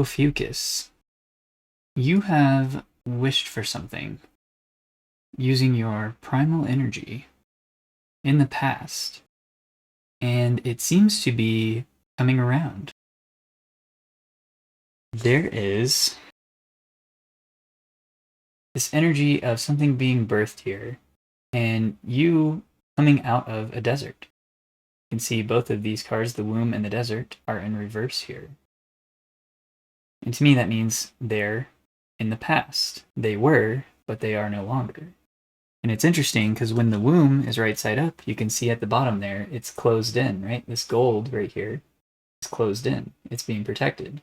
Ophiuchus, you have wished for something using your primal energy in the past, and it seems to be coming around. There is this energy of something being birthed here, and you coming out of a desert. You can see both of these cards, the womb and the desert, are in reverse here. And to me, that means they're in the past. They were, but they are no longer. And it's interesting because when the womb is right side up, you can see at the bottom there, it's closed in, right? This gold right here is closed in. It's being protected.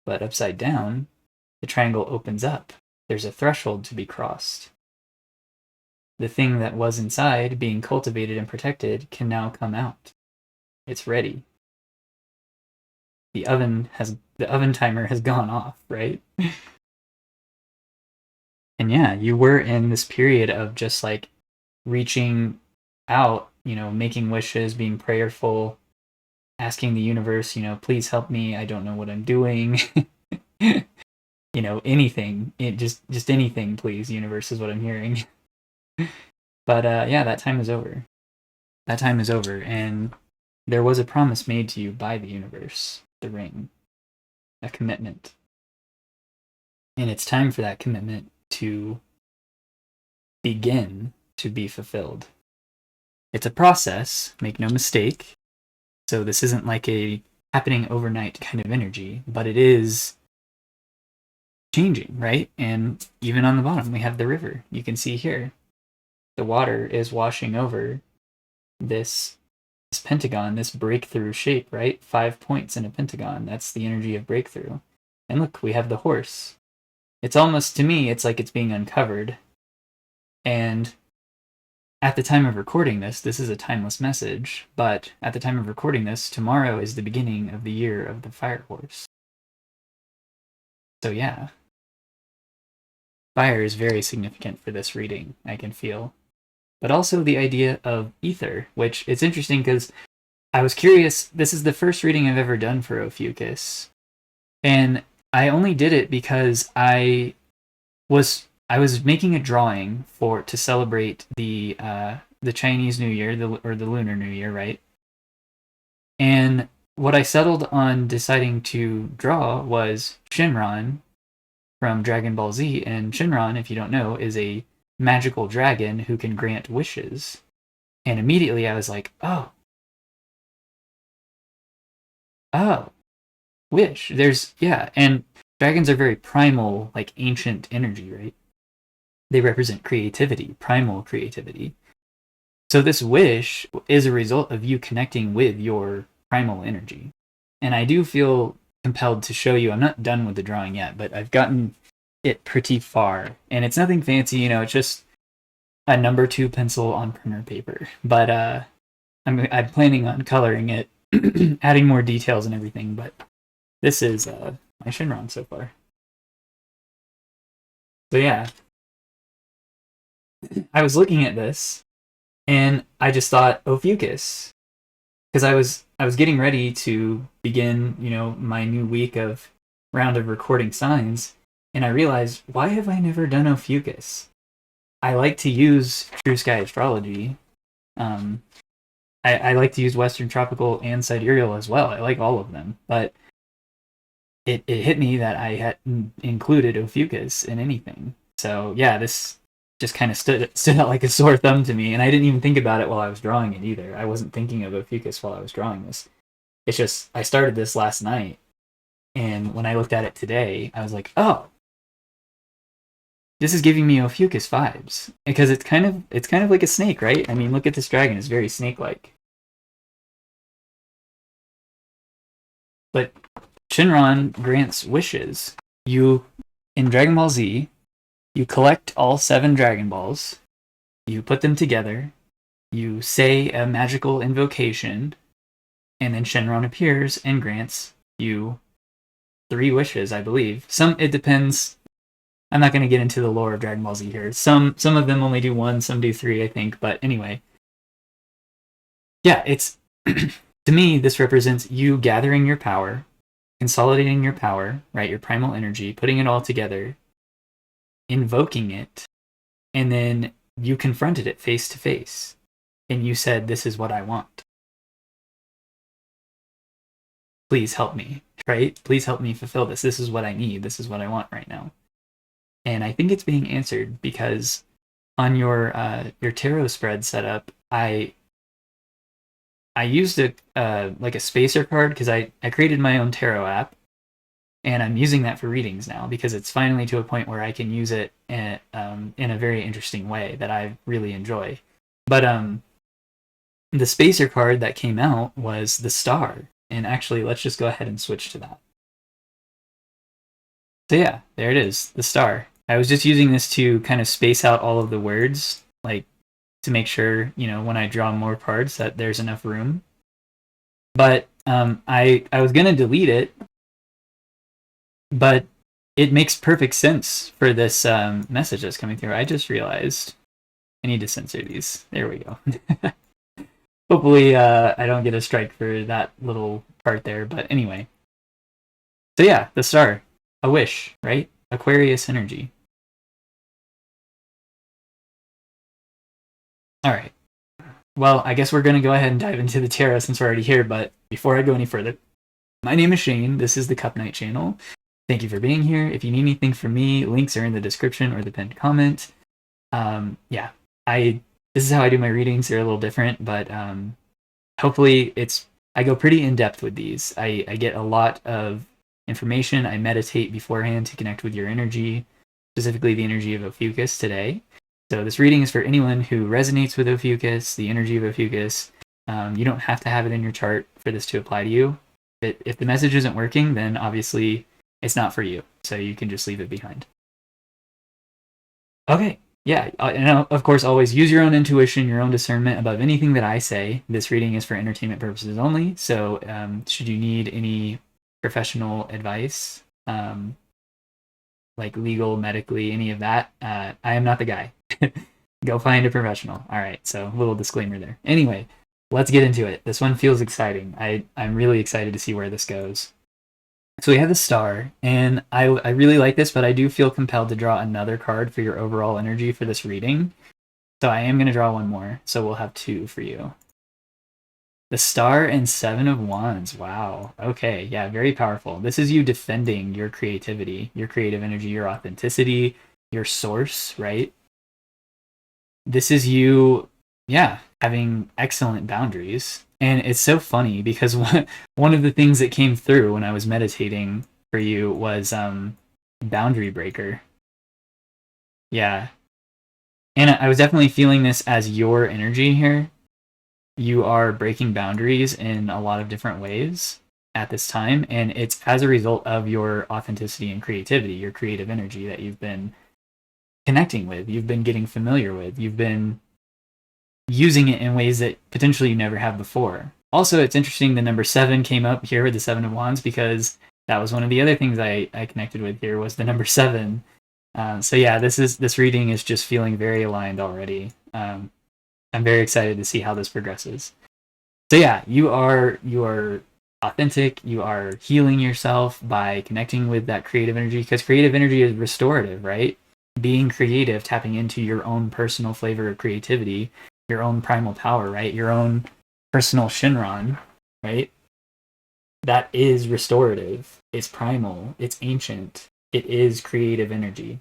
But upside down, the triangle opens up. There's a threshold to be crossed. The thing that was inside, being cultivated and protected, can now come out. It's ready. The oven timer has gone off, right? And yeah, you were in this period of just like reaching out, making wishes, being prayerful, asking the universe, please help me. I don't know what I'm doing. Anything. Just anything, please, universe, is what I'm hearing. But yeah, that time is over. That time is over, and there was a promise made to you by the universe, the ring, a commitment. And it's time for that commitment to begin to be fulfilled. It's a process, make no mistake. So this isn't like a happening overnight kind of energy, but it is changing, right? And even on the bottom, we have the river. You can see here, the water is washing over this pentagon, this breakthrough shape, right? 5 points in a pentagon. That's the energy of breakthrough. And look, we have the horse. It's almost, to me, it's like it's being uncovered. And at the time of recording this is a timeless message, but at the time of recording this, tomorrow is the beginning of the year of the fire horse. So yeah, fire is very significant for this reading, I can feel. But also the idea of ether, which it's interesting because I was curious. This is the first reading I've ever done for Ophiuchus, and I only did it because I was making a drawing to celebrate the Chinese New Year, or the Lunar New Year, right? And what I settled on deciding to draw was Shenron from Dragon Ball Z, and Shenron, if you don't know, is a magical dragon who can grant wishes. And immediately I was like, oh, wish. And dragons are very primal, like ancient energy, right? They represent creativity, primal creativity. So this wish is a result of you connecting with your primal energy. And I do feel compelled to show you. I'm not done with the drawing yet, but I've gotten it pretty far. And it's nothing fancy, it's just a number 2 pencil on printer paper. But I'm planning on coloring it, adding more details and everything. But this is my Shenron so far. So yeah, I was looking at this, and I just thought Ophiuchus, because I was getting ready to begin, my new week of round of recording signs, and I realized, why have I never done Ophiuchus? I like to use True Sky Astrology. I like to use Western Tropical and Sidereal as well. I like all of them, but it hit me that I hadn't included Ophiuchus in anything. So yeah, this just kind of stood out like a sore thumb to me, and I didn't even think about it while I was drawing it either. I wasn't thinking of Ophiuchus while I was drawing this. It's just, I started this last night, and when I looked at it today, I was like, oh, this is giving me Ophiuchus vibes, because it's kind of like a snake, right? I mean, look at this dragon; it's very snake-like. But Shenron grants wishes. In Dragon Ball Z, you collect all 7 Dragon Balls, you put them together, you say a magical invocation, and then Shenron appears and grants you 3 wishes, I believe. It depends. I'm not going to get into the lore of Dragon Ball Z here. Some of them only do 1, some do 3, I think. But anyway, yeah, it's to me, this represents you gathering your power, consolidating your power, right, your primal energy, putting it all together, invoking it, and then you confronted it face to face, and you said, "This is what I want. Please help me," right? Please help me fulfill this. This is what I need. This is what I want right now. And I think it's being answered because on your tarot spread setup, I used a like a spacer card because I created my own tarot app, and I'm using that for readings now because it's finally to a point where I can use it in a very interesting way that I really enjoy. But the spacer card that came out was the star, and actually, let's just go ahead and switch to that. So yeah, there it is, the star. I was just using this to kind of space out all of the words, like to make sure, when I draw more cards that there's enough room. But I was going to delete it, but it makes perfect sense for this message that's coming through. I just realized I need to censor these. There we go. Hopefully I don't get a strike for that little part there, but anyway. So yeah, the star, a wish, right? Aquarius energy. All right. Well, I guess we're going to go ahead and dive into the tarot since we're already here, but before I go any further, my name is Shane. This is the Cup Night channel. Thank you for being here. If you need anything from me, links are in the description or the pinned comment. Yeah, this is how I do my readings. They're a little different, but hopefully I go pretty in depth with these. I get a lot of information. I meditate beforehand to connect with your energy, specifically the energy of Ophiuchus today. So this reading is for anyone who resonates with Ophiuchus, the energy of Ophiuchus. You don't have to have it in your chart for this to apply to you. If the message isn't working, then obviously it's not for you. So you can just leave it behind. Okay. Yeah. And of course, always use your own intuition, your own discernment above anything that I say. This reading is for entertainment purposes only. So should you need any professional advice, like legal, medically, any of that, I am not the guy. Go find a professional. All right, so a little disclaimer there. Anyway, let's get into it. This one feels exciting. I'm really excited to see where this goes. So we have the star, and I really like this, but I do feel compelled to draw another card for your overall energy for this reading. So I am going to draw one more, so we'll have two for you. The star and 7 of Wands. Wow. Okay, yeah, very powerful. This is you defending your creativity, your creative energy, your authenticity, your source, right? This is you, yeah, having excellent boundaries. And it's so funny because one of the things that came through when I was meditating for you was boundary breaker. Yeah. And I was definitely feeling this as your energy here. You are breaking boundaries in a lot of different ways at this time, and it's as a result of your authenticity and creativity, your creative energy that you've been connecting with, you've been getting familiar with, you've been using it in ways that potentially you never have before. Also, it's interesting the number 7 came up here with the 7 of Wands because that was one of the other things I connected with here was the number 7. So yeah, this reading is just feeling very aligned already. I'm very excited to see how this progresses. So yeah, you are authentic. You are healing yourself by connecting with that creative energy because creative energy is restorative, right? Being creative, tapping into your own personal flavor of creativity, your own primal power, right? Your own personal Shinran, right? That is restorative. It's primal. It's ancient. It is creative energy.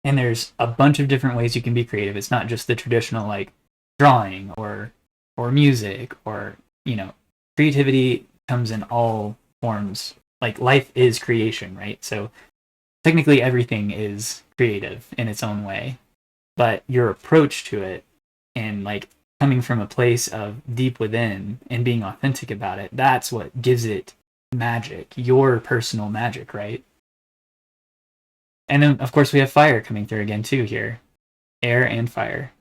And there's a bunch of different ways you can be creative. It's not just the traditional like drawing or music or creativity comes in all forms. Like life is creation, right? So technically everything is creative in its own way, but your approach to it and like coming from a place of deep within and being authentic about it, that's what gives it magic, your personal magic, right? And then, of course, we have fire coming through again, too, here. Air and fire.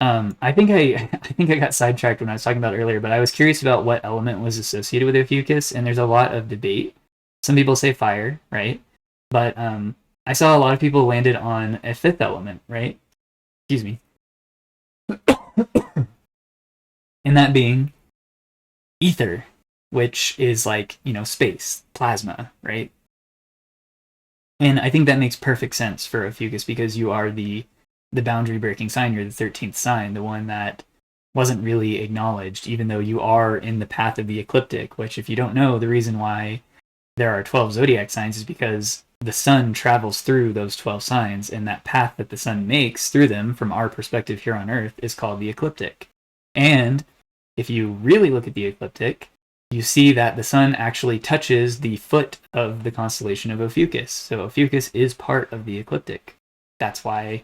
I think I got sidetracked when I was talking about it earlier, but I was curious about what element was associated with Ophiuchus, and there's a lot of debate. Some people say fire, right? But I saw a lot of people landed on a 5th element, right? Excuse me. And that being ether, which is like, space, plasma, right? And I think that makes perfect sense for Ophiuchus because you are the boundary breaking sign. You're the 13th sign, the one that wasn't really acknowledged, even though you are in the path of the ecliptic, which, if you don't know, the reason why there are 12 zodiac signs is because the sun travels through those 12 signs, and that path that the sun makes through them from our perspective here on Earth is called the ecliptic. And if you really look at the ecliptic, you see that the sun actually touches the foot of the constellation of Ophiuchus. So Ophiuchus is part of the ecliptic. That's why,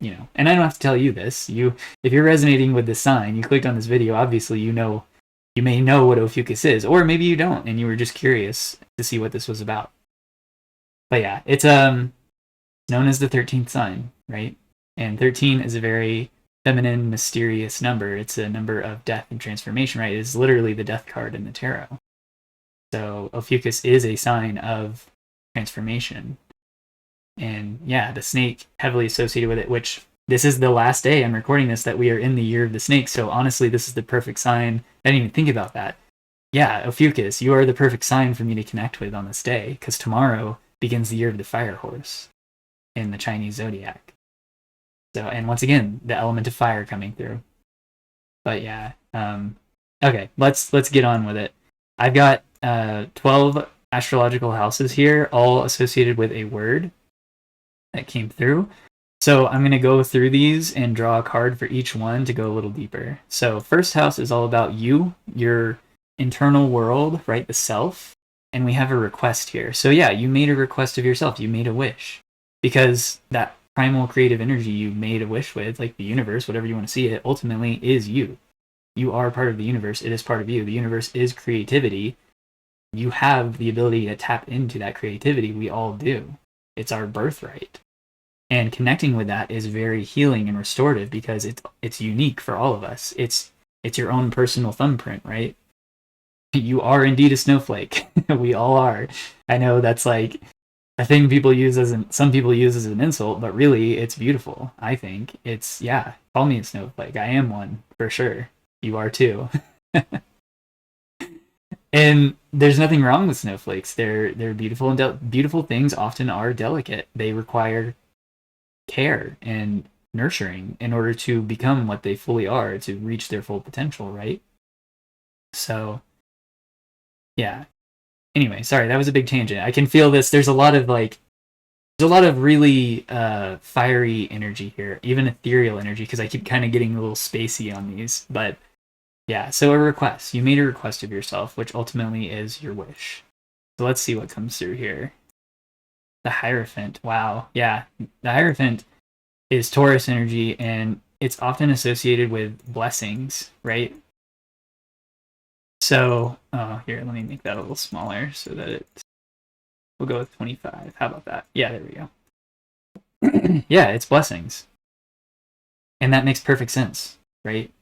and I don't have to tell you this. If you're resonating with the sign, you clicked on this video, obviously you may know what Ophiuchus is, or maybe you don't, and you were just curious to see what this was about. But yeah, it's known as the 13th sign, right? And 13 is a very feminine, mysterious number. It's a number of death and transformation, right? It's literally the death card in the tarot. So Ophiuchus is a sign of transformation. And yeah, the snake heavily associated with it, which this is the last day I'm recording this that we are in the year of the snake. So honestly, this is the perfect sign. I didn't even think about that. Yeah, Ophiuchus, you are the perfect sign for me to connect with on this day, because tomorrow begins the year of the fire horse in the Chinese zodiac. So, and once again, the element of fire coming through. But yeah, okay, let's get on with it. I've got 12 astrological houses here, all associated with a word that came through. So I'm going to go through these and draw a card for each one to go a little deeper. So first house is all about you, your internal world, right? The self. And we have a request here. So yeah, you made a request of yourself. You made a wish. Because that primal creative energy you made a wish with, like the universe, whatever you want to see it, ultimately is you. You are part of the universe. It is part of you. The universe is creativity. You have the ability to tap into that creativity. We all do. It's our birthright. And connecting with that is very healing and restorative because it's unique for all of us. It's your own personal thumbprint, right? You are indeed a snowflake. We all are. I know that's like a thing some people use as an insult, but really it's beautiful. I think it's, yeah, call me a snowflake. I am one for sure. You are too. And there's nothing wrong with snowflakes. They're beautiful, and beautiful things often are delicate. They require care and nurturing in order to become what they fully are, to reach their full potential, right? So yeah. Anyway, sorry, that was a big tangent. I can feel this. There's a lot of really fiery energy here, even ethereal energy, because I keep kind of getting a little spacey on these. But yeah, so a request. You made a request of yourself, which ultimately is your wish. So let's see what comes through here. The Hierophant. Wow. Yeah, the Hierophant is Taurus energy, and it's often associated with blessings, right? So, here, let me make that a little smaller so that we'll go with 25. How about that? Yeah, there we go. Yeah, it's blessings. And that makes perfect sense, right?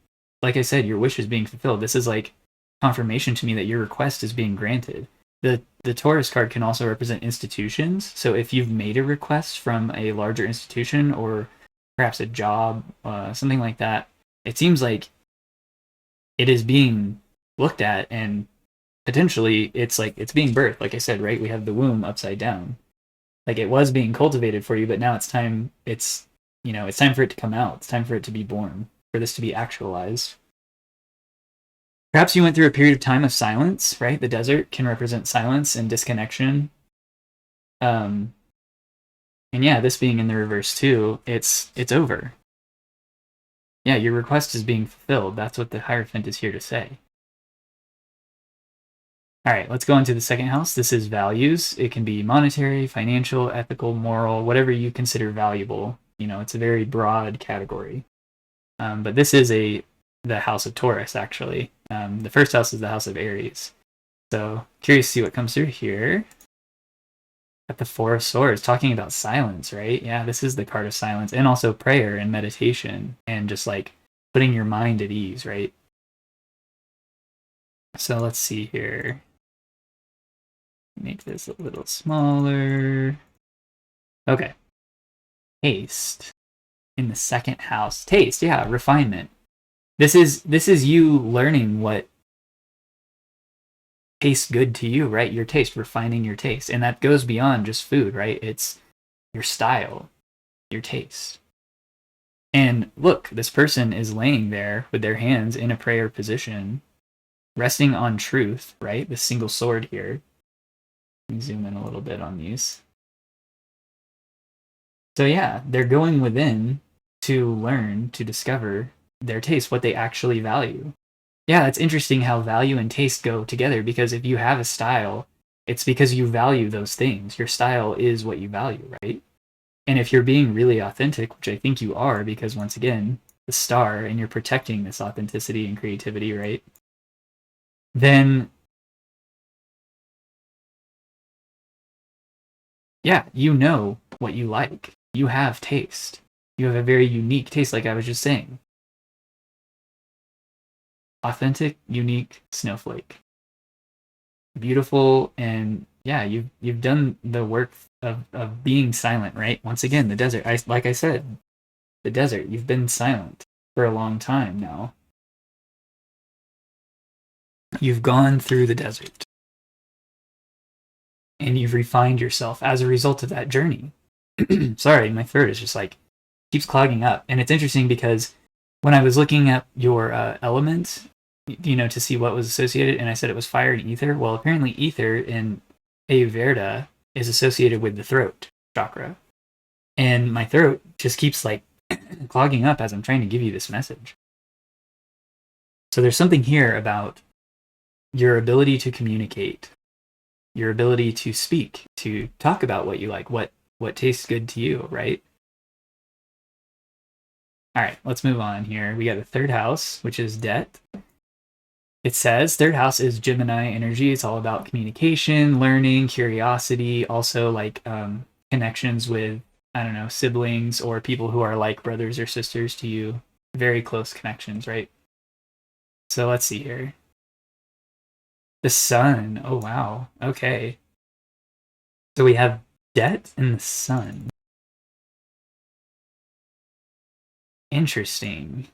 Like I said, your wish is being fulfilled. This is like confirmation to me that your request is being granted. The Taurus card can also represent institutions. So if you've made a request from a larger institution or perhaps a job, something like that, it seems like it is being looked at, and potentially it's being birthed. Like I said, right? We have the womb upside down. Like it was being cultivated for you, but now it's time for it to come out. It's time for it to be born, for this to be actualized. Perhaps you went through a period of time of silence, right? The desert can represent silence and disconnection. And yeah, this being in the reverse too, it's over. Yeah, your request is being fulfilled. That's what the Hierophant is here to say. All right, let's go into the second house. This is values. It can be monetary, financial, ethical, moral, whatever you consider valuable. It's a very broad category. But this is the house of Taurus, actually. The first house is the house of Aries. So curious to see what comes through here. At the Four of Swords, talking about silence, right? Yeah, this is the card of silence, and also prayer and meditation, and just like putting your mind at ease, right? So let's see here. Make this a little smaller. Okay. Taste in the second house. Taste, yeah, refinement. This is you learning what tastes good to you, right? Your taste, refining your taste. And that goes beyond just food, right? It's your style, your taste. And look, this person is laying there with their hands in a prayer position, resting on truth, right? The single sword here. Let me zoom in a little bit on these. So yeah, they're going within to learn, to discover their taste, what they actually value. Yeah, it's interesting how value and taste go together, because if you have a style, it's because you value those things. Your style is what you value, right? And if you're being really authentic, which I think you are, because once again, the star, and you're protecting this authenticity and creativity, right? Then, yeah, you know what you like. You have taste. You have a very unique taste, like I was just saying. Authentic, unique snowflake. Beautiful, and yeah, you've done the work of being silent, right? Once again, the desert. Like I said, the desert. You've been silent for a long time now. You've gone through the desert, and you've refined yourself as a result of that journey. Sorry, my throat is just like keeps clogging up, and it's interesting because when I was looking at your elements, to see what was associated, and I said it was fire and ether. Well, apparently ether in Ayurveda is associated with the throat chakra, and my throat just keeps like clogging up as I'm trying to give you this message. So there's something here about your ability to communicate, your ability to speak, to talk about what you like, what tastes good to you, right? All right, let's move on here. We got the third house, which is debt. It says third house is Gemini energy. It's all about communication, learning, curiosity, also like connections with, I don't know, siblings or people who are like brothers or sisters to you. Very close connections, right? So let's see here. The sun. Oh, wow. Okay. So we have debt and the sun. Interesting.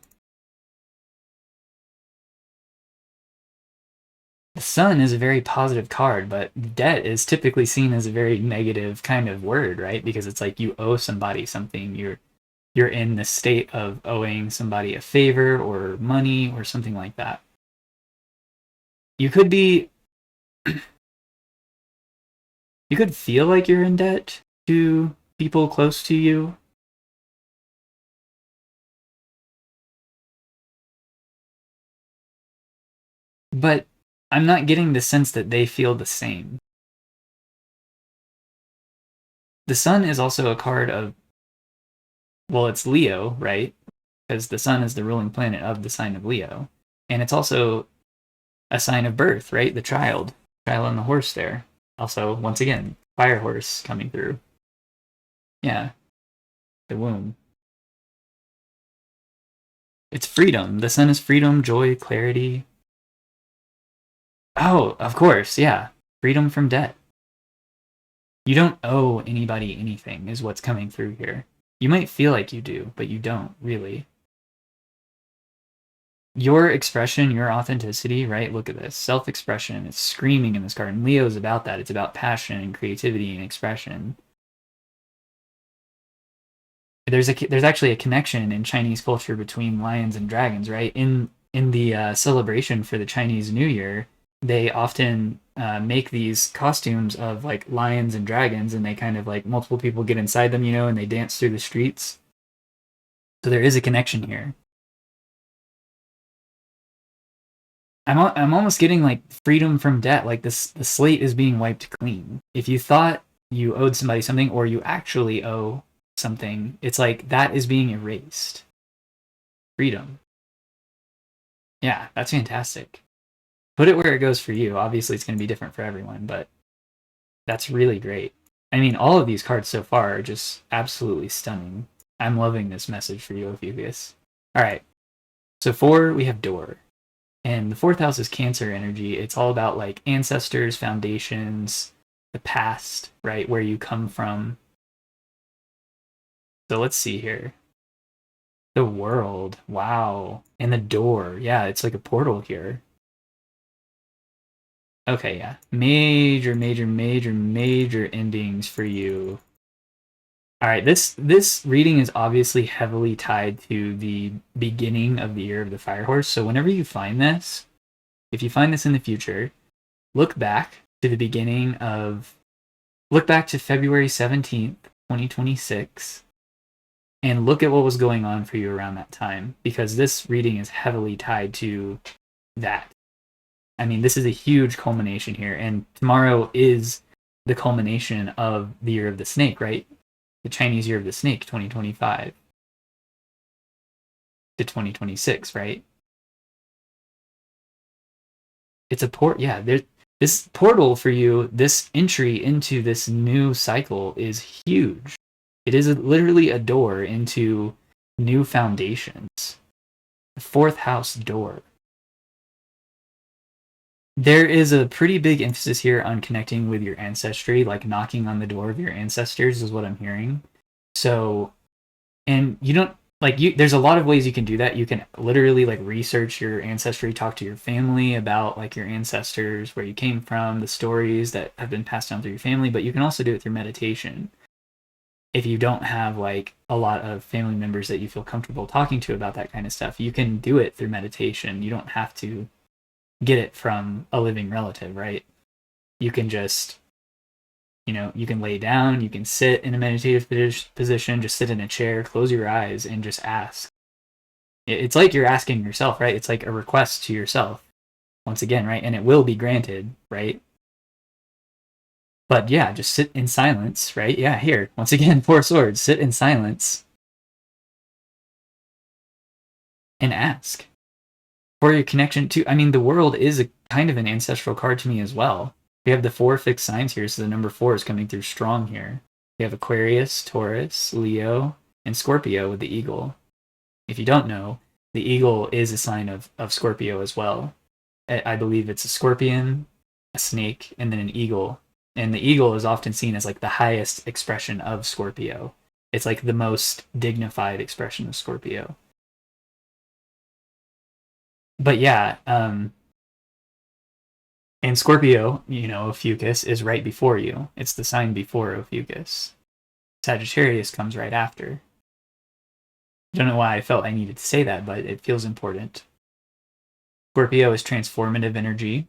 The sun is a very positive card, but debt is typically seen as a very negative kind of word, right? Because it's like you owe somebody something. You're in the state of owing somebody a favor or money or something like that. You could be you could feel like you're in debt to people close to you, but I'm not getting the sense that they feel the same. The sun is also a card of, well, it's Leo, right? Because the sun is the ruling planet of the sign of Leo. And it's also a sign of birth, right? The child on the horse there. Also, once again, fire horse coming through. Yeah, the womb. It's freedom. The sun is freedom, joy, clarity. Oh, of course, yeah. Freedom from debt. You don't owe anybody anything, is what's coming through here. You might feel like you do, but you don't, really. Your expression, your authenticity, right? Look at this. Self-expression. It's screaming in this card. And Leo's about that. It's about passion and creativity and expression. There's actually a connection in Chinese culture between lions and dragons, right? In the celebration for the Chinese New Year, they often make these costumes of like lions and dragons, and they kind of like multiple people get inside them, and they dance through the streets. So there is a connection here. I'm almost getting like freedom from debt. Like this, the slate is being wiped clean. If you thought you owed somebody something, or you actually owe something, it's like that is being erased. Freedom. Yeah, that's fantastic. Put it where it goes for you. Obviously, it's going to be different for everyone, but that's really great. I mean, all of these cards so far are just absolutely stunning. I'm loving this message for you, Ophiuchus. All right. So 4, we have door. And the 4th house is Cancer energy. It's all about like ancestors, foundations, the past, right? Where you come from. So let's see here. The world. Wow. And the door. Yeah, it's like a portal here. Okay, yeah. Major, major, major, major endings for you. All right, this reading is obviously heavily tied to the beginning of the year of the fire horse. So whenever you find this, if you find this in the future, look back to the beginning of look back to February 17th, 2026 and look at what was going on for you around that time because this reading is heavily tied to that. I mean, this is a huge culmination here and tomorrow is the culmination of the year of the snake, right? The Chinese year of the snake 2025 to 2026, right? It's a yeah, this portal for you, this entry into this new cycle is huge. It is literally a door into new foundations. The fourth house door. There is a pretty big emphasis here on connecting with your ancestry, like knocking on the door of your ancestors is what I'm hearing. So, and you don't like you there's a lot of ways you can do that. You can literally like research your ancestry, talk to your family about like your ancestors, where you came from, the stories that have been passed down through your family, but you can also do it through meditation. If you don't have like a lot of family members that you feel comfortable talking to about that kind of stuff, you can do it through meditation. You don't have to get it from a living relative, right? You can just, you can lay down, you can sit in a meditative position, just sit in a chair, close your eyes, and just ask. It's like you're asking yourself, right? It's like a request to yourself, once again, right? And it will be granted, right? But yeah, just sit in silence, right? Yeah, here, once again, Four Swords, sit in silence and ask for your connection to. I mean, the world is a kind of an ancestral card to me as well. We have the four fixed signs here, so the number 4 is coming through strong here. We have Aquarius, Taurus, Leo, and Scorpio with the eagle. If you don't know, the eagle is a sign of Scorpio as well. I believe it's a scorpion, a snake, and then an eagle. And the eagle is often seen as like the highest expression of Scorpio. It's like the most dignified expression of Scorpio. But yeah, and Scorpio, Ophiuchus is right before you. It's the sign before Ophiuchus. Sagittarius comes right after. I don't know why I felt I needed to say that, but it feels important. Scorpio is transformative energy.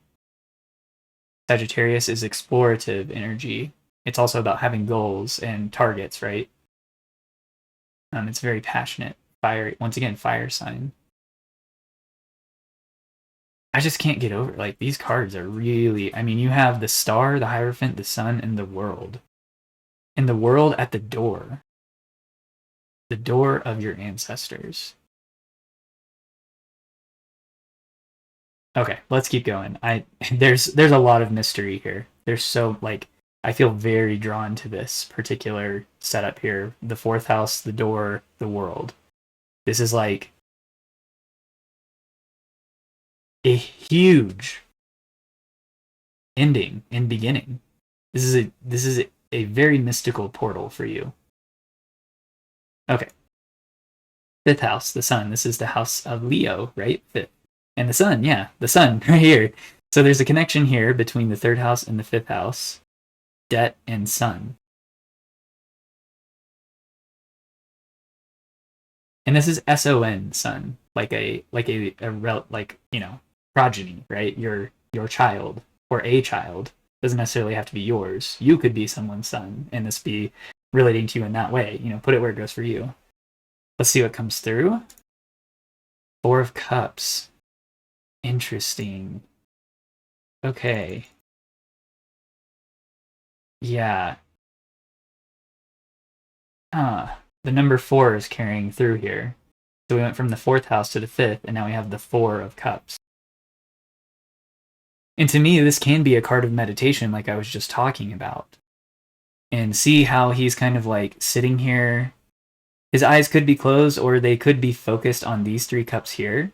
Sagittarius is explorative energy. It's also about having goals and targets, right? It's very passionate. Fire, once again, fire sign. I just can't get over it. Like, these cards are really, I mean, you have the star, the Hierophant, the sun, and the world. And the world at the door. The door of your ancestors. Okay, let's keep going. There's a lot of mystery here. There's so like I feel very drawn to this particular setup here. The fourth house, the door, the world. This is like a huge ending and beginning. This is a very mystical portal for you. Okay. Fifth house, the sun. This is the house of Leo, right? Fifth. And the sun, yeah, the sun right here. So there's a connection here between the third house and the fifth house. Debt and sun. And this is son, son, like progeny, right? Your child or a child doesn't necessarily have to be yours. You could be someone's son, and this be relating to you in that way. Put it where it goes for you. Let's see what comes through. 4 of Cups. Interesting. Okay. Yeah. The number 4 is carrying through here. So we went from the 4th house to the 5th, and now we have the 4 of Cups. And to me, this can be a card of meditation, like I was just talking about. And see how he's kind of like sitting here. His eyes could be closed, or they could be focused on these 3 cups here.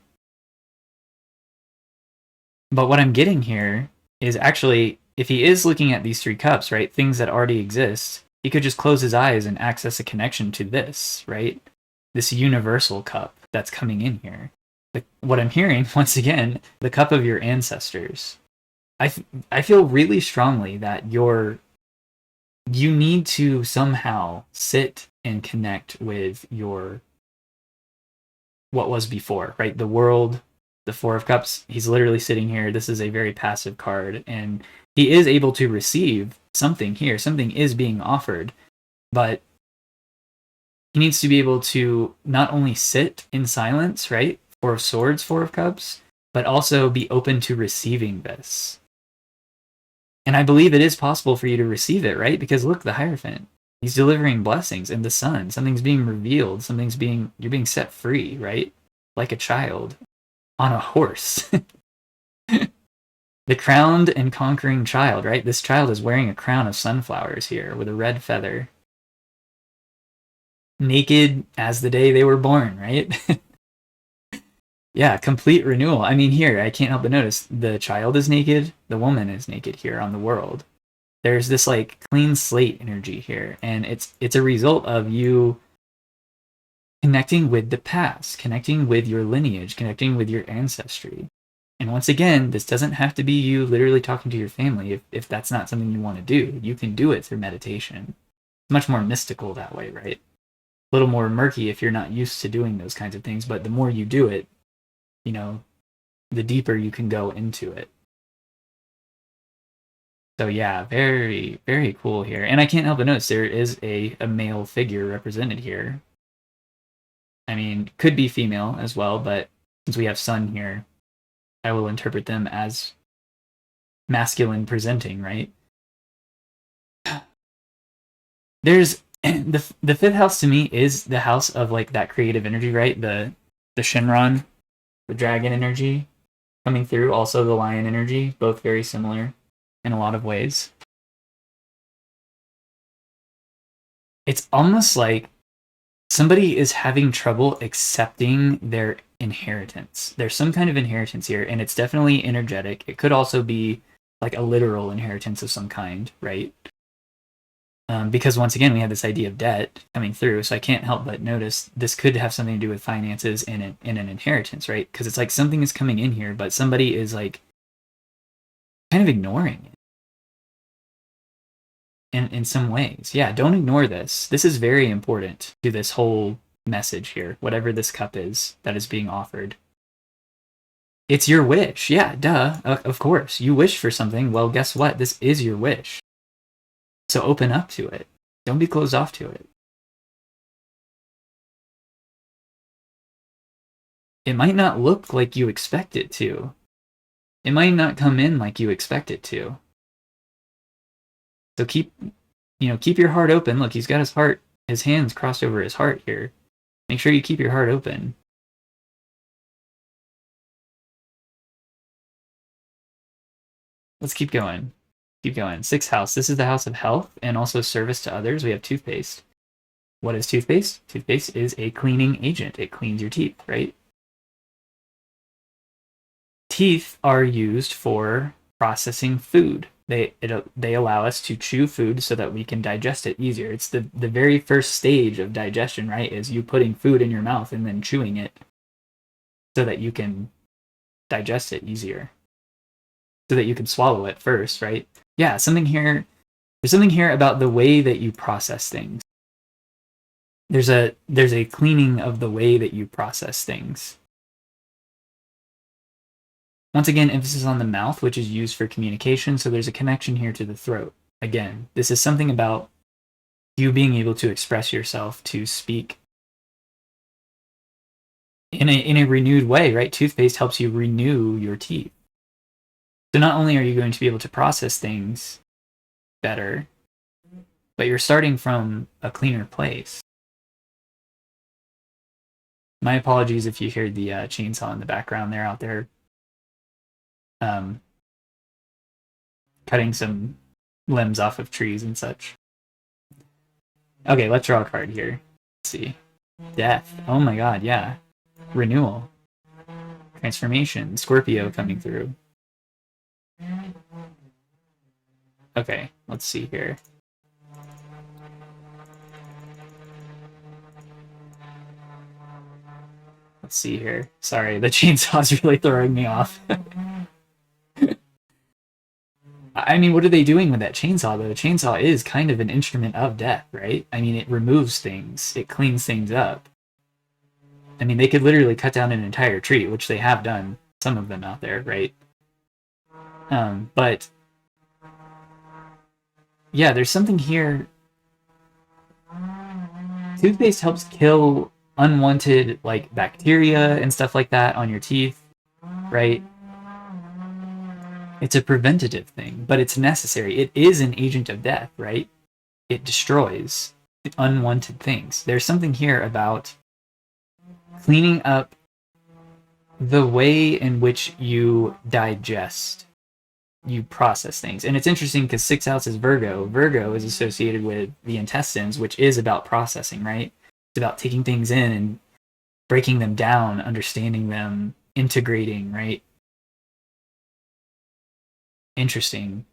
But what I'm getting here is actually, if he is looking at these 3 cups, right, things that already exist, he could just close his eyes and access a connection to this, right? This universal cup that's coming in here. What I'm hearing, once again, the cup of your ancestors. I feel really strongly that you need to somehow sit and connect with your what was before, right? The world, the Four of Cups. He's literally sitting here. This is a very passive card, and he is able to receive something here. Something is being offered, but he needs to be able to not only sit in silence, right? Four of Swords, Four of Cups, but also be open to receiving this. And I believe it is possible for you to receive it, right? Because look, the Hierophant. He's delivering blessings and the sun. Something's being revealed. You're being set free, right? Like a child on a horse. The crowned and conquering child, right? This child is wearing a crown of sunflowers here with a red feather. Naked as the day they were born, right? Yeah, complete renewal. I mean, here, I can't help but notice the child is naked, the woman is naked here on the world. There's this like clean slate energy here, and it's a result of you connecting with the past, connecting with your lineage, connecting with your ancestry. And once again, this doesn't have to be you literally talking to your family if that's not something you want to do. You can do it through meditation. It's much more mystical that way, right? A little more murky if you're not used to doing those kinds of things, but the more you do it, the deeper you can go into it. So yeah, very, very cool here. And I can't help but notice there is a male figure represented here. I mean, could be female as well, but since we have sun here, I will interpret them as masculine presenting, right? There's the fifth house to me is the house of like that creative energy, right? The Shinron, the dragon energy coming through, also the lion energy, both very similar in a lot of ways. It's almost like somebody is having trouble accepting their inheritance. There's some kind of inheritance here, and it's definitely energetic. It could also be like a literal inheritance of some kind, right? Because once again, we have this idea of debt coming through, so I can't help but notice this could have something to do with finances and an inheritance, right? Because it's like something is coming in here, but somebody is like kind of ignoring it in some ways. Yeah, don't ignore this. This is very important to this whole message here, whatever this cup is that is being offered. It's your wish. Yeah, duh. Of course. You wish for something. Well, guess what? This is your wish. So open up to it. Don't be closed off to it. It might not look like you expect it to. It might not come in like you expect it to. So keep your heart open. Look, he's got his hands crossed over his heart here. Make sure you keep your heart open. Let's keep going. Keep going. Sixth house. This is the house of health and also service to others. We have toothpaste. What is toothpaste? Toothpaste is a cleaning agent. It cleans your teeth, right? Teeth are used for processing food. They allow us to chew food so that we can digest it easier. It's the very first stage of digestion, right? Is you putting food in your mouth and then chewing it so that you can digest it easier. So that you can swallow it first, right? Yeah, there's something here about the way that you process things. There's a cleaning of the way that you process things. Once again, emphasis on the mouth, which is used for communication, so there's a connection here to the throat. Again, this is something about you being able to express yourself, to speak in a renewed way, right? Toothpaste helps you renew your teeth. So not only are you going to be able to process things better, but you're starting from a cleaner place. My apologies if you hear the chainsaw in the background. They're out there cutting some limbs off of trees and such. Okay, let's draw a card here. Let's see. Death. Oh my god, yeah. Renewal. Transformation. Scorpio coming through. Okay, let's see here. Let's see here. Sorry, the chainsaw's really throwing me off. I mean, what are they doing with that chainsaw, though? The chainsaw is kind of an instrument of death, right? I mean, it removes things, it cleans things up. I mean, they could literally cut down an entire tree, which they have done, some of them out there, right? But yeah, there's something here. Toothpaste helps kill unwanted like bacteria and stuff like that on your teeth, right? It's a preventative thing, but it's necessary. It is an agent of death, right? It destroys unwanted things. There's something here about cleaning up the way in which you digest, you process things. And it's interesting because 6th house is Virgo. Virgo is associated with the intestines, which is about processing, right? It's about taking things in and breaking them down, understanding them, integrating, right? Interesting.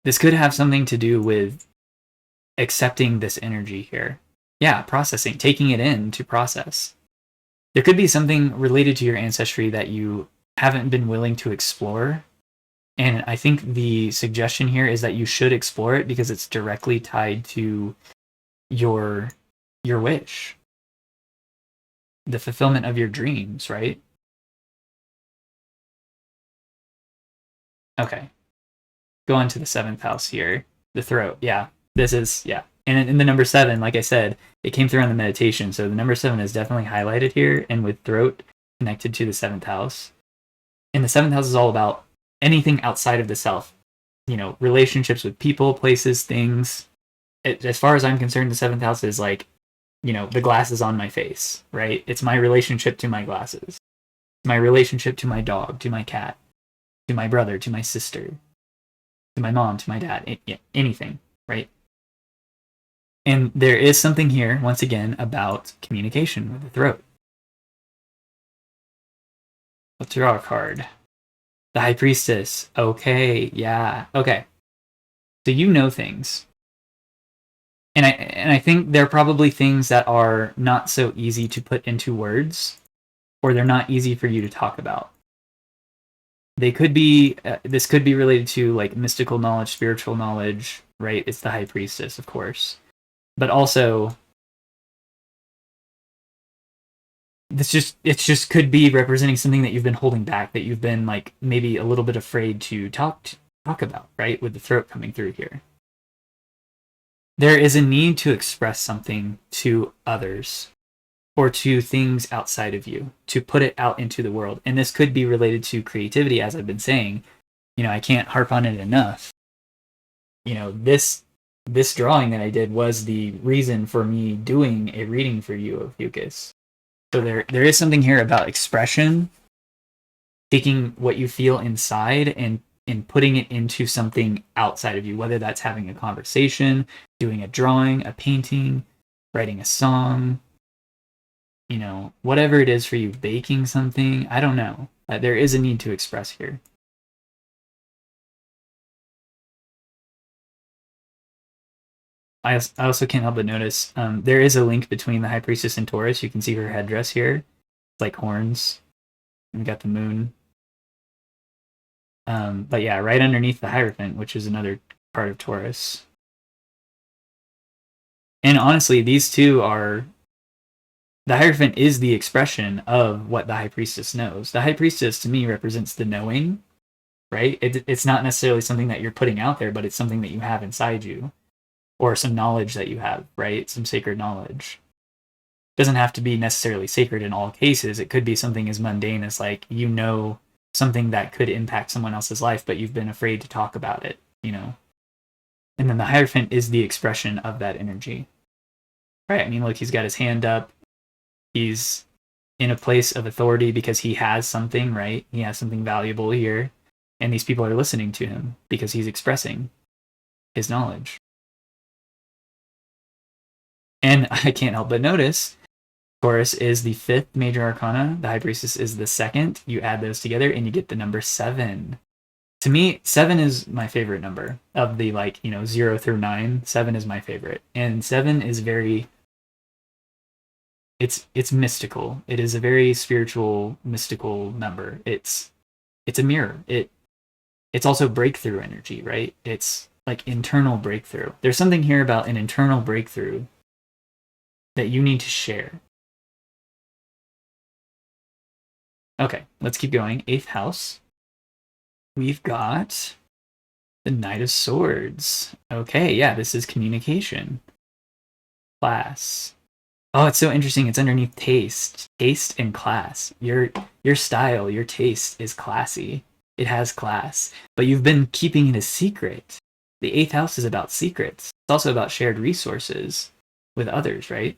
This could have something to do with accepting this energy here. Yeah, processing, taking it in to process. There could be something related to your ancestry that you haven't been willing to explore. And I think the suggestion here is that you should explore it because it's directly tied to your wish, the fulfillment of your dreams, right? Okay. Go on to the 7th house here. The throat. Yeah. This is, yeah. And in the number 7, like I said, it came through on the meditation. So the number 7 is definitely highlighted here. And with throat connected to the 7th house. And the 7th house is all about anything outside of the self. You know, relationships with people, places, things. As far as I'm concerned, the 7th house is like, you know, the glasses on my face, right? It's my relationship to my glasses. My relationship to my dog, to my cat, to my brother, to my sister, to my mom, to my dad, anything, right? And there is something here, once again, about communication with the throat. Let's draw a card. The High Priestess. Okay, yeah. Okay. So you know things. And I think they're probably things that are not so easy to put into words, or they're not easy for you to talk about. They could be, this could be related to like mystical knowledge, spiritual knowledge, right? It's the High Priestess, of course. But also, it just could be representing something that you've been holding back, that you've been like maybe a little bit afraid to talk about, right? With the throat coming through here. There is a need to express something to others or to things outside of you, to put it out into the world. And this could be related to creativity, as I've been saying. You know, I can't harp on it enough. You know, this drawing that I did was the reason for me doing a reading for you, Ophiuchus. So there is something here about expression, taking what you feel inside and putting it into something outside of you, whether that's having a conversation, doing a drawing, a painting, writing a song, you know, whatever it is for you, baking something, I don't know. There is a need to express here. I also can't help but notice there is a link between the High Priestess and Taurus. You can see her headdress here. It's like horns. And we got the moon. But yeah, right underneath the Hierophant, which is another part of Taurus. And honestly, these two are... The Hierophant is the expression of what the High Priestess knows. The High Priestess, to me, represents the knowing, right? It's not necessarily something that you're putting out there, but it's something that you have inside you. Or some knowledge that you have, right? Some sacred knowledge. It doesn't have to be necessarily sacred in all cases. It could be something as mundane as like, you know, something that could impact someone else's life, but you've been afraid to talk about it, you know? And then the Hierophant is the expression of that energy. Right, I mean, look, he's got his hand up. He's in a place of authority because he has something, right? He has something valuable here. And these people are listening to him because he's expressing his knowledge. And I can't help but notice, Taurus is the 5th major arcana. The High Priestess is the 2nd. You add those together and you get the number 7. To me, 7 is my favorite number of the 0 through 9. 7 is my favorite. And 7 is very... It's mystical. It is a very spiritual, mystical number. It's a mirror. It it's also breakthrough energy, right? It's like internal breakthrough. There's something here about an internal breakthrough that you need to share. Okay, let's keep going. 8th house. We've got the Knight of Swords. Okay, yeah, this is communication. Class. Oh, it's so interesting. It's underneath taste. Taste and class. Your style, your taste is classy. It has class. But you've been keeping it a secret. The 8th house is about secrets. It's also about shared resources with others, right?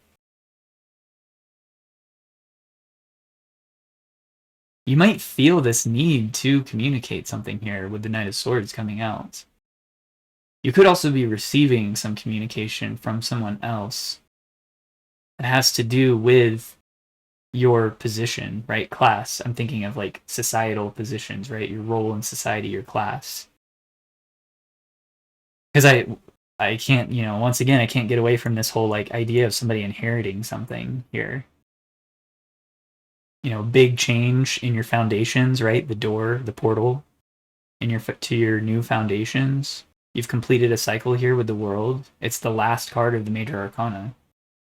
You might feel this need to communicate something here with the Knight of Swords coming out. You could also be receiving some communication from someone else that has to do with your position, right? Class. I'm thinking of like societal positions, right? Your role in society, your class. Because I can't, once again, I can't get away from this whole like idea of somebody inheriting something here. Big change in your foundations, right? The door, the portal in to your new foundations. You've completed a cycle here with the world. It's the last card of the major arcana.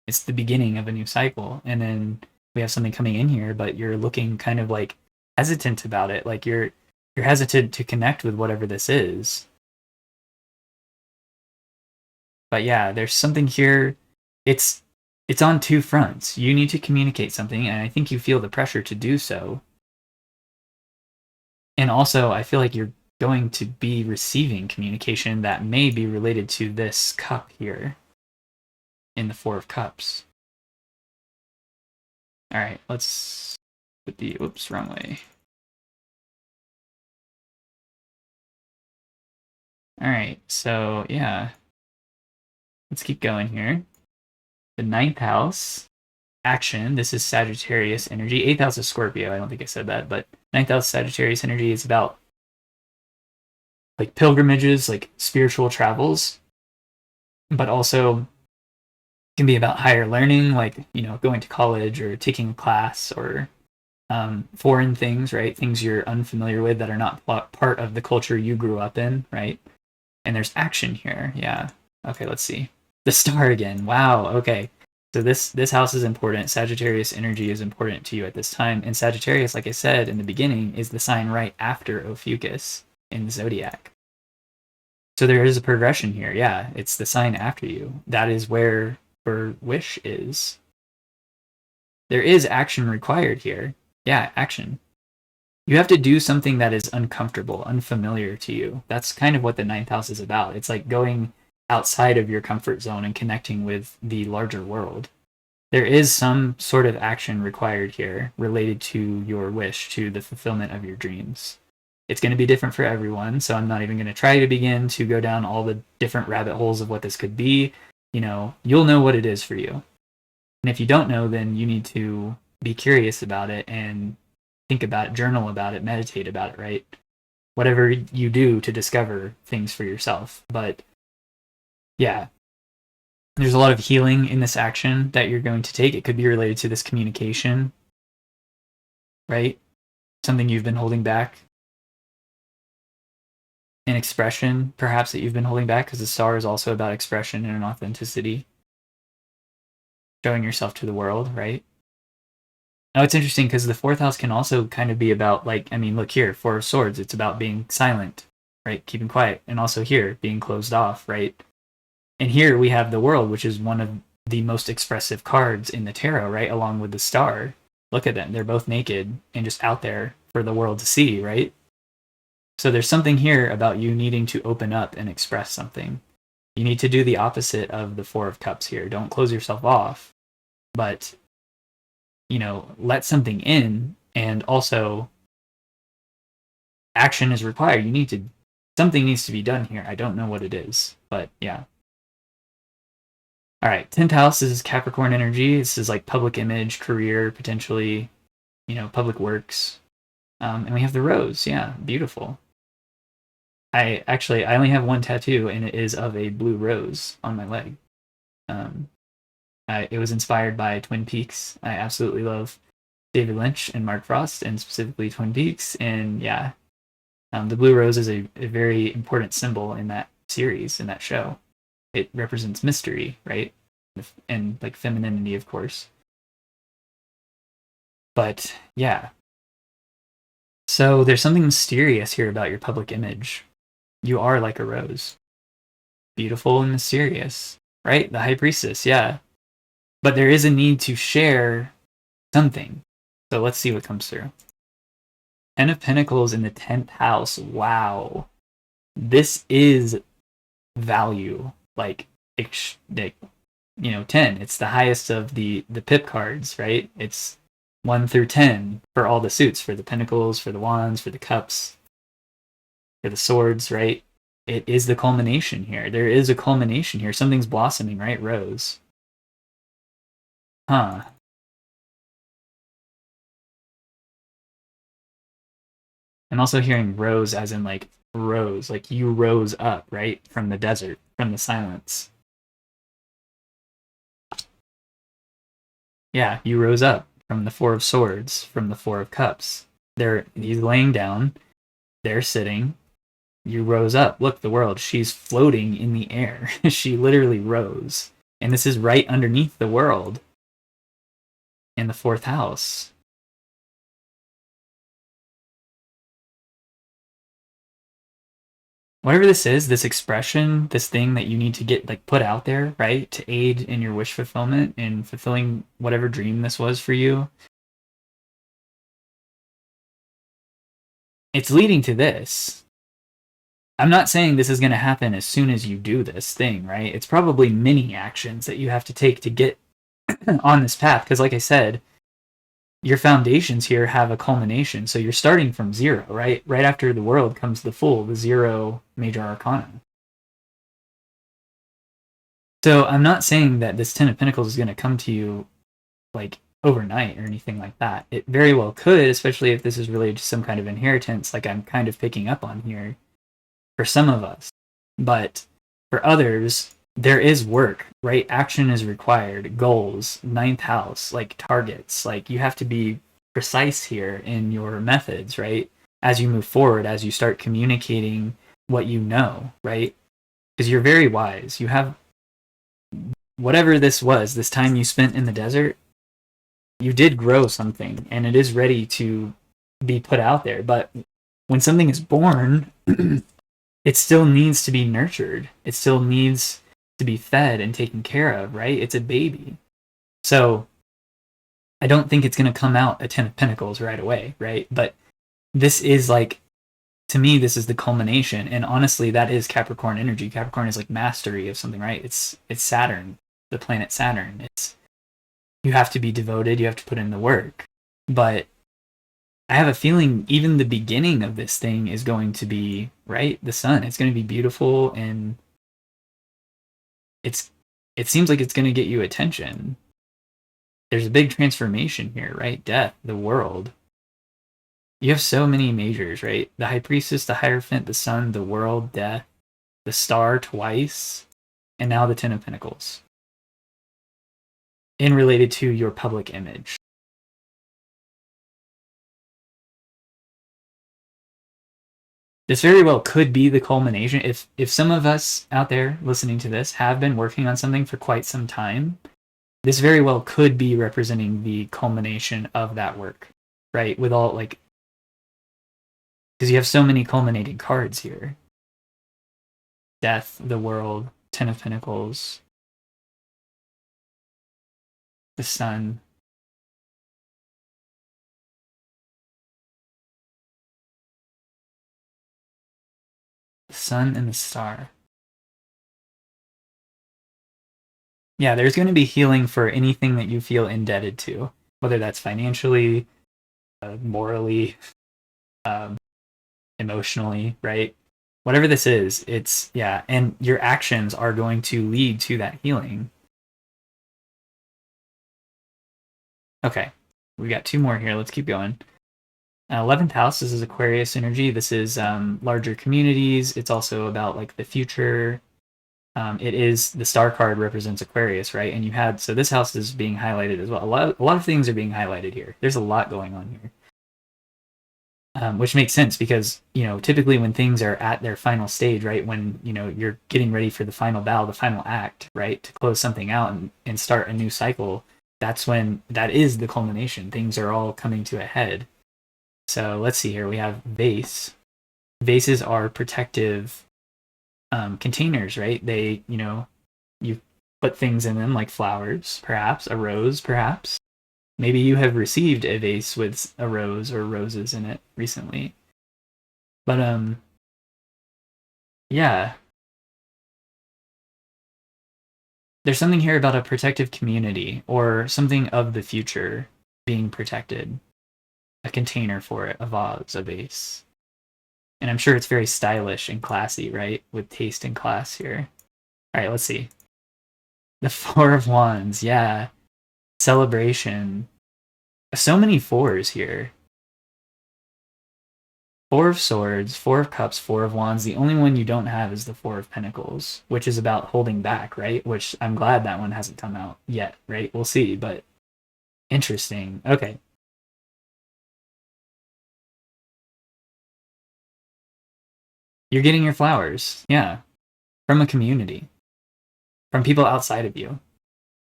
It's the beginning of a new cycle. And then we have something coming in here, but you're looking kind of like hesitant about it. Like you're hesitant to connect with whatever this is. But yeah, there's something here. It's on two fronts. You need to communicate something, and I think you feel the pressure to do so. And also, I feel like you're going to be receiving communication that may be related to this cup here in the 4 of Cups. All right, let's put the, oops, wrong way. All right, so yeah, let's keep going here. The 9th house, action. This is Sagittarius energy. 8th house is Scorpio. I don't think I said that, but 9th house Sagittarius energy is about like pilgrimages, like spiritual travels, but also can be about higher learning, like going to college or taking a class or foreign things, right? Things you're unfamiliar with that are not part of the culture you grew up in, right? And there's action here. Yeah. Okay, let's see. The star again. Wow. Okay. So this house is important. Sagittarius energy is important to you at this time. And Sagittarius, like I said in the beginning, is the sign right after Ophiuchus in the zodiac. So there is a progression here. Yeah, it's the sign after you. That is where her wish is. There is action required here. Yeah, action. You have to do something that is uncomfortable, unfamiliar to you. That's kind of what the 9th house is about. It's like going outside of your comfort zone and connecting with the larger world. There is some sort of action required here related to your wish, to the fulfillment of your dreams. It's going to be different for everyone, so I'm not even going to try to begin to go down all the different rabbit holes of what this could be. You'll know what it is for you. And if you don't know, then you need to be curious about it and think about it, journal about it, meditate about it, right? Whatever you do to discover things for yourself. But yeah, there's a lot of healing in this action that you're going to take. It could be related to this communication, right? Something you've been holding back. An expression, perhaps, that you've been holding back, because the star is also about expression and authenticity. Showing yourself to the world, right? Now it's interesting because the 4th house can also kind of be about, like, look here, 4 of Swords, it's about being silent, right? Keeping quiet. And also here, being closed off, right? And here we have the World, which is one of the most expressive cards in the tarot, right? Along with the star. Look at them. They're both naked and just out there for the world to see, right? So there's something here about you needing to open up and express something. You need to do the opposite of the 4 of Cups here. Don't close yourself off, but let something in, and also action is required. Something needs to be done here. I don't know what it is, but yeah. All right, 10th house is Capricorn energy. This is like public image, career, potentially, public works. And we have the rose. Yeah, beautiful. I only have one tattoo, and it is of a blue rose on my leg. It was inspired by Twin Peaks. I absolutely love David Lynch and Mark Frost, and specifically Twin Peaks. And yeah, The blue rose is a very important symbol in that series, in that show. It represents mystery, right? And like femininity, of course. But yeah. So there's something mysterious here about your public image. You are like a rose. Beautiful and mysterious, right? The high priestess, yeah. But there is a need to share something. So let's see what comes through. 10 of Pentacles in the 10th house. Wow. This is value. Like, 10. It's the highest of the pip cards, right? It's 1 through 10 for all the suits, for the pentacles, for the wands, for the cups, for the swords, right? It is the culmination here. There is a culmination here. Something's blossoming, right? Rose. Huh. I'm also hearing rose as in like rose, like you rose up, right? From the desert, from the silence. Yeah, you rose up from the Four of Swords, from the Four of Cups. He's laying down, they're sitting. You rose up. Look, the world. She's floating in the air. She literally rose. And this is right underneath the world in the 4th house. Whatever this is, this expression, this thing that you need to get like put out there, right? To aid in your wish fulfillment and fulfilling whatever dream this was for you. It's leading to this. I'm not saying this is going to happen as soon as you do this thing, right? It's probably many actions that you have to take to get on this path. Because, like I said, your foundations here have a culmination. So you're starting from 0, right? Right after the world comes the Fool, the 0 major arcana. So I'm not saying that this 10 of Pentacles is going to come to you like overnight or anything like that. It very well could, especially if this is related to some kind of inheritance, like I'm kind of picking up on here for some of us. But for others, there is work, right? Action is required, goals, 9th house, like targets. Like you have to be precise here in your methods, right? As you move forward, as you start communicating what you know, right? Because you're very wise. You have whatever this was, this time you spent in the desert, you did grow something and it is ready to be put out there. But when something is born, it still needs to be nurtured. It still needs to be fed and taken care of, right? It's a baby. So I don't think it's going to come out a 10 of Pentacles right away, right? But this is like, to me, this is the culmination. And honestly, that is Capricorn energy. Capricorn is like mastery of something, right? It's Saturn, the planet Saturn. You have to be devoted, you have to put in the work. But I have a feeling even the beginning of this thing is going to be, right? The sun. It's going to be beautiful and it seems like it's going to get you attention. There's a big transformation here, right? Death, the world. You have so many majors, right? The High Priestess, the Hierophant, the Sun, the world, death, the Star twice, and now the 10 of Pentacles. In related to your public image. This very well could be the culmination. If some of us out there listening to this have been working on something for quite some time, this very well could be representing the culmination of that work, right? With all like, because you have so many culminating cards here. Death, the world, 10 of Pentacles, the sun. The sun and the star. Yeah, there's going to be healing for anything that you feel indebted to, whether that's financially, morally, emotionally, right? Whatever this is, it's, yeah, and your actions are going to lead to that healing. Okay, we got 2 more here. Let's keep going. 11th house, this is Aquarius energy. This is larger communities. It's also about like the future. It is, the star card represents Aquarius, right? And you had, so this house is being highlighted as well. A lot of things are being highlighted here. There's a lot going on here. which makes sense because, typically when things are at their final stage, right, when, you're getting ready for the final battle, the final act, right, to close something out and start a new cycle, that's when that is the culmination. Things are all coming to a head. So let's see here. We have vase. Vases are protective containers, right? They, you put things in them like flowers, perhaps, a rose, perhaps. Maybe you have received a vase with a rose or roses in it recently. But yeah. There's something here about a protective community or something of the future being protected. A container for it, a vase, a vase. And I'm sure it's very stylish and classy, right? With taste and class here. All right, let's see. The Four of Wands, yeah. Celebration. So many fours here. Four of Swords, Four of Cups, Four of Wands. The only one you don't have is the Four of Pentacles, which is about holding back, right? Which I'm glad that one hasn't come out yet, right? We'll see, but interesting. Okay. You're getting your flowers, yeah, from a community, from people outside of you,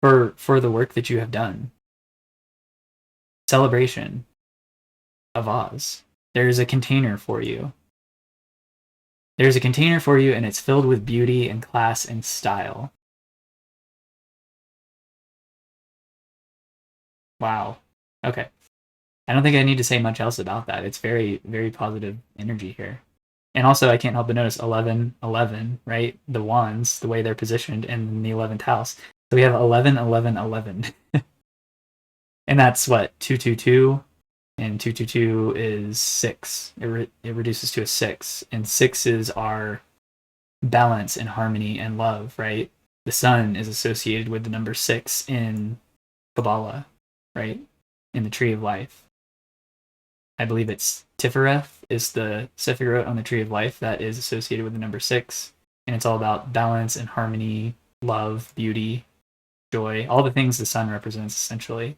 for the work that you have done. Celebration of Oz. There's a container for you. There's a container for you, and it's filled with beauty and class and style. Wow. Okay. I don't think I need to say much else about that. It's very, very positive energy here. And also, I can't help but notice 11, 11, right? The wands, the way they're positioned in the 11th house. So we have 11, 11, 11. And that's what, 222, and 222 is 6. It reduces to a 6. And 6 is our balance and harmony and love, right? The sun is associated with the number 6 in Kabbalah, right? In the Tree of Life. I believe it's Tifereth is the Sephirot on the Tree of Life that is associated with the number 6. And it's all about balance and harmony, love, beauty, joy, all the things the sun represents, essentially.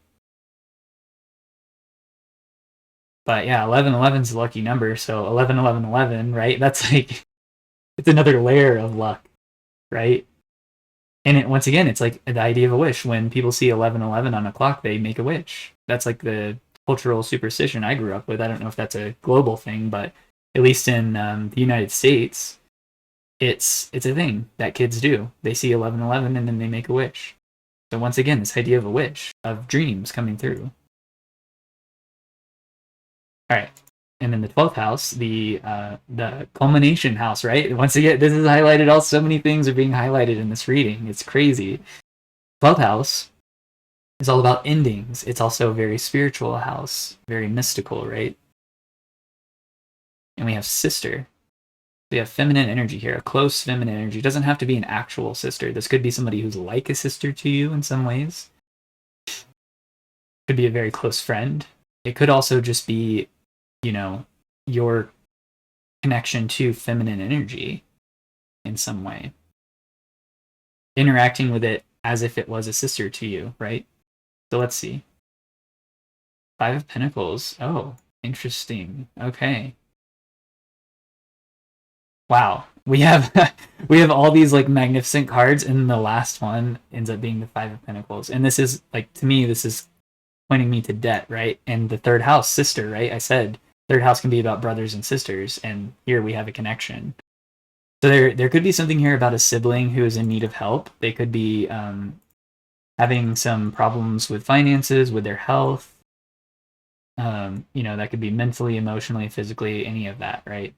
But yeah, 1111 is a lucky number, so 11, 11, 11, right? That's like, it's another layer of luck, right? And once again, it's like the idea of a wish. When people see 1111 on a clock, they make a wish. That's like the cultural superstition I grew up with. I don't know if that's a global thing, but at least in the United States, it's a thing that kids do. They see 1111 and then they make a wish. So once again, this idea of a wish, of dreams coming through. All right. And then the 12th house, the culmination house, right? Once again, this is highlighted. So many things are being highlighted in this reading. It's crazy. 12th house is all about endings. It's also a very spiritual house, very mystical, right? And we have sister. We have feminine energy here, a close feminine energy. It doesn't have to be an actual sister. This could be somebody who's like a sister to you in some ways. Could be a very close friend. It could also just be, your connection to feminine energy in some way. Interacting with it as if it was a sister to you, right? So let's see. 5 of Pentacles. Oh, interesting. Okay. Wow. We have all these like magnificent cards, and the last one ends up being the 5 of Pentacles. And this is like, to me, this is pointing me to debt, right? And the 3rd house, sister, right? I said 3rd house can be about brothers and sisters, and here we have a connection. So there could be something here about a sibling who is in need of help. They could be having some problems with finances, with their health. That could be mentally, emotionally, physically, any of that, right?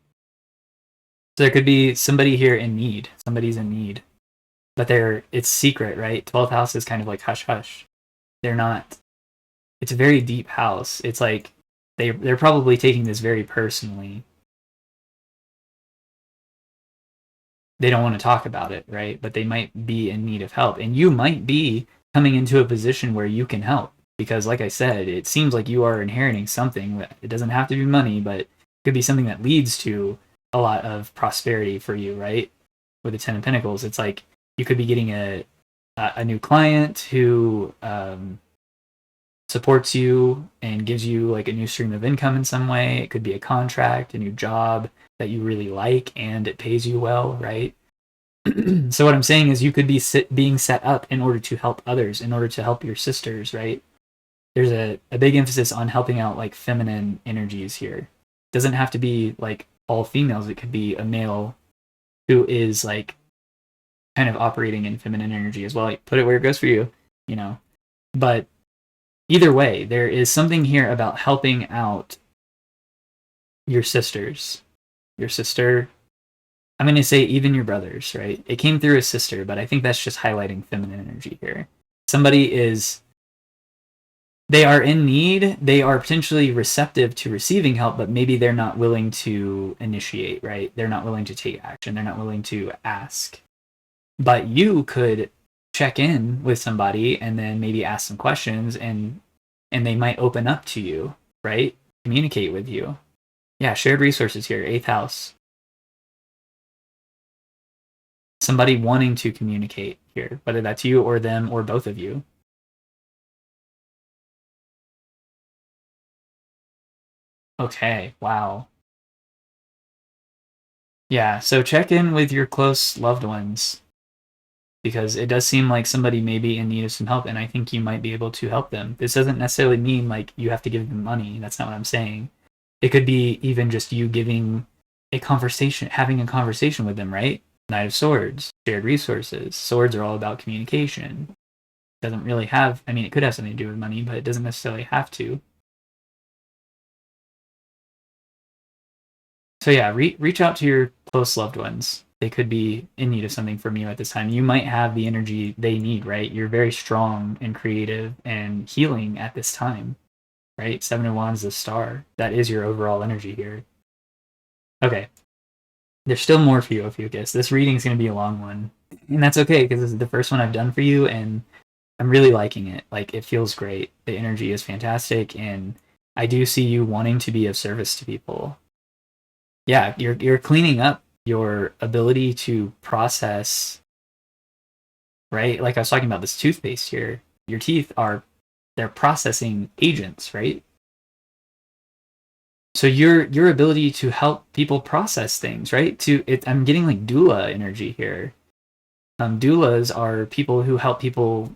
So there could be somebody here in need. Somebody's in need, but it's secret, right? 12th house is kind of like hush hush. They're not. It's a very deep house. It's like they're probably taking this very personally. They don't want to talk about it, right? But they might be in need of help, and you might be coming into a position where you can help, because like I said, it seems like you are inheriting something. It doesn't have to be money, but it could be something that leads to a lot of prosperity for you, right? With the 10 of Pentacles, it's like you could be getting a new client who supports you and gives you like a new stream of income in some way. It could be a contract, a new job that you really like and it pays you well, right? So what I'm saying is you could be being set up in order to help others, in order to help your sisters, right? There's a big emphasis on helping out like feminine energies here. It doesn't have to be like all females. It could be a male who is like kind of operating in feminine energy as well. Like, put it where it goes for you, you know. But either way, there is something here about helping out your sisters. Your sister, I'm going to say even your brothers, right? It came through a sister, but I think that's just highlighting feminine energy here. Somebody is, they are in need, they are potentially receptive to receiving help, but maybe they're not willing to initiate, right? They're not willing to take action, they're not willing to ask. But you could check in with somebody and then maybe ask some questions and they might open up to you, right? Communicate with you. Yeah, shared resources here, 8th house. Somebody wanting to communicate here, whether that's you or them or both of you. Okay, wow. Yeah, so check in with your close loved ones because it does seem like somebody may be in need of some help and I think you might be able to help them. This doesn't necessarily mean like you have to give them money. That's not what I'm saying. It could be even just you giving a conversation, having a conversation with them, right? Knight of Swords, shared resources. Swords are all about communication. It doesn't really have, I mean, it could have something to do with money, but it doesn't necessarily have to. So yeah, reach out to your close loved ones. They could be in need of something from you at this time. You might have the energy they need, right? You're very strong and creative and healing at this time, right? 7 of Wands, the star. That is your overall energy here. Okay. There's still more for you, Ophiuchus. This reading is going to be a long one. And that's okay, because this is the first one I've done for you, and I'm really liking it. Like, it feels great. The energy is fantastic, and I do see you wanting to be of service to people. Yeah, you're cleaning up your ability to process, right? Like I was talking about this toothpaste here. Your teeth they're processing agents, right? So your ability to help people process things, right? I'm getting like doula energy here. Doulas are people who help people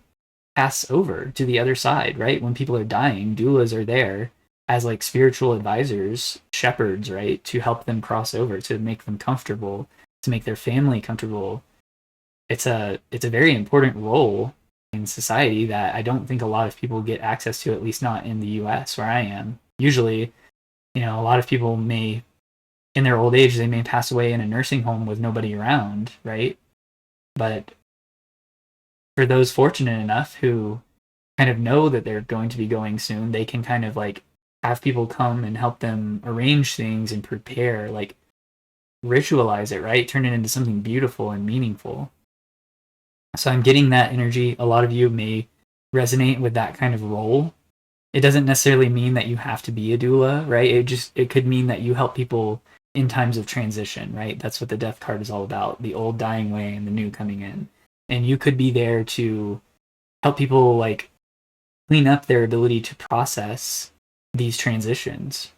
pass over to the other side, right? When people are dying, doulas are there as like spiritual advisors, shepherds, right? To help them cross over, to make them comfortable, to make their family comfortable. It's a very important role in society that I don't think a lot of people get access to, at least not in the US where I am. Usually, a lot of people may, in their old age, they may pass away in a nursing home with nobody around, right? But for those fortunate enough who kind of know that they're going to be going soon, they can kind of like have people come and help them arrange things and prepare, like ritualize it, right? Turn it into something beautiful and meaningful. So I'm getting that energy. A lot of you may resonate with that kind of role. It doesn't necessarily mean that you have to be a doula, right? It could mean that you help people in times of transition, right? That's what the death card is all about, the old dying away and the new coming in. And you could be there to help people like clean up their ability to process these transitions,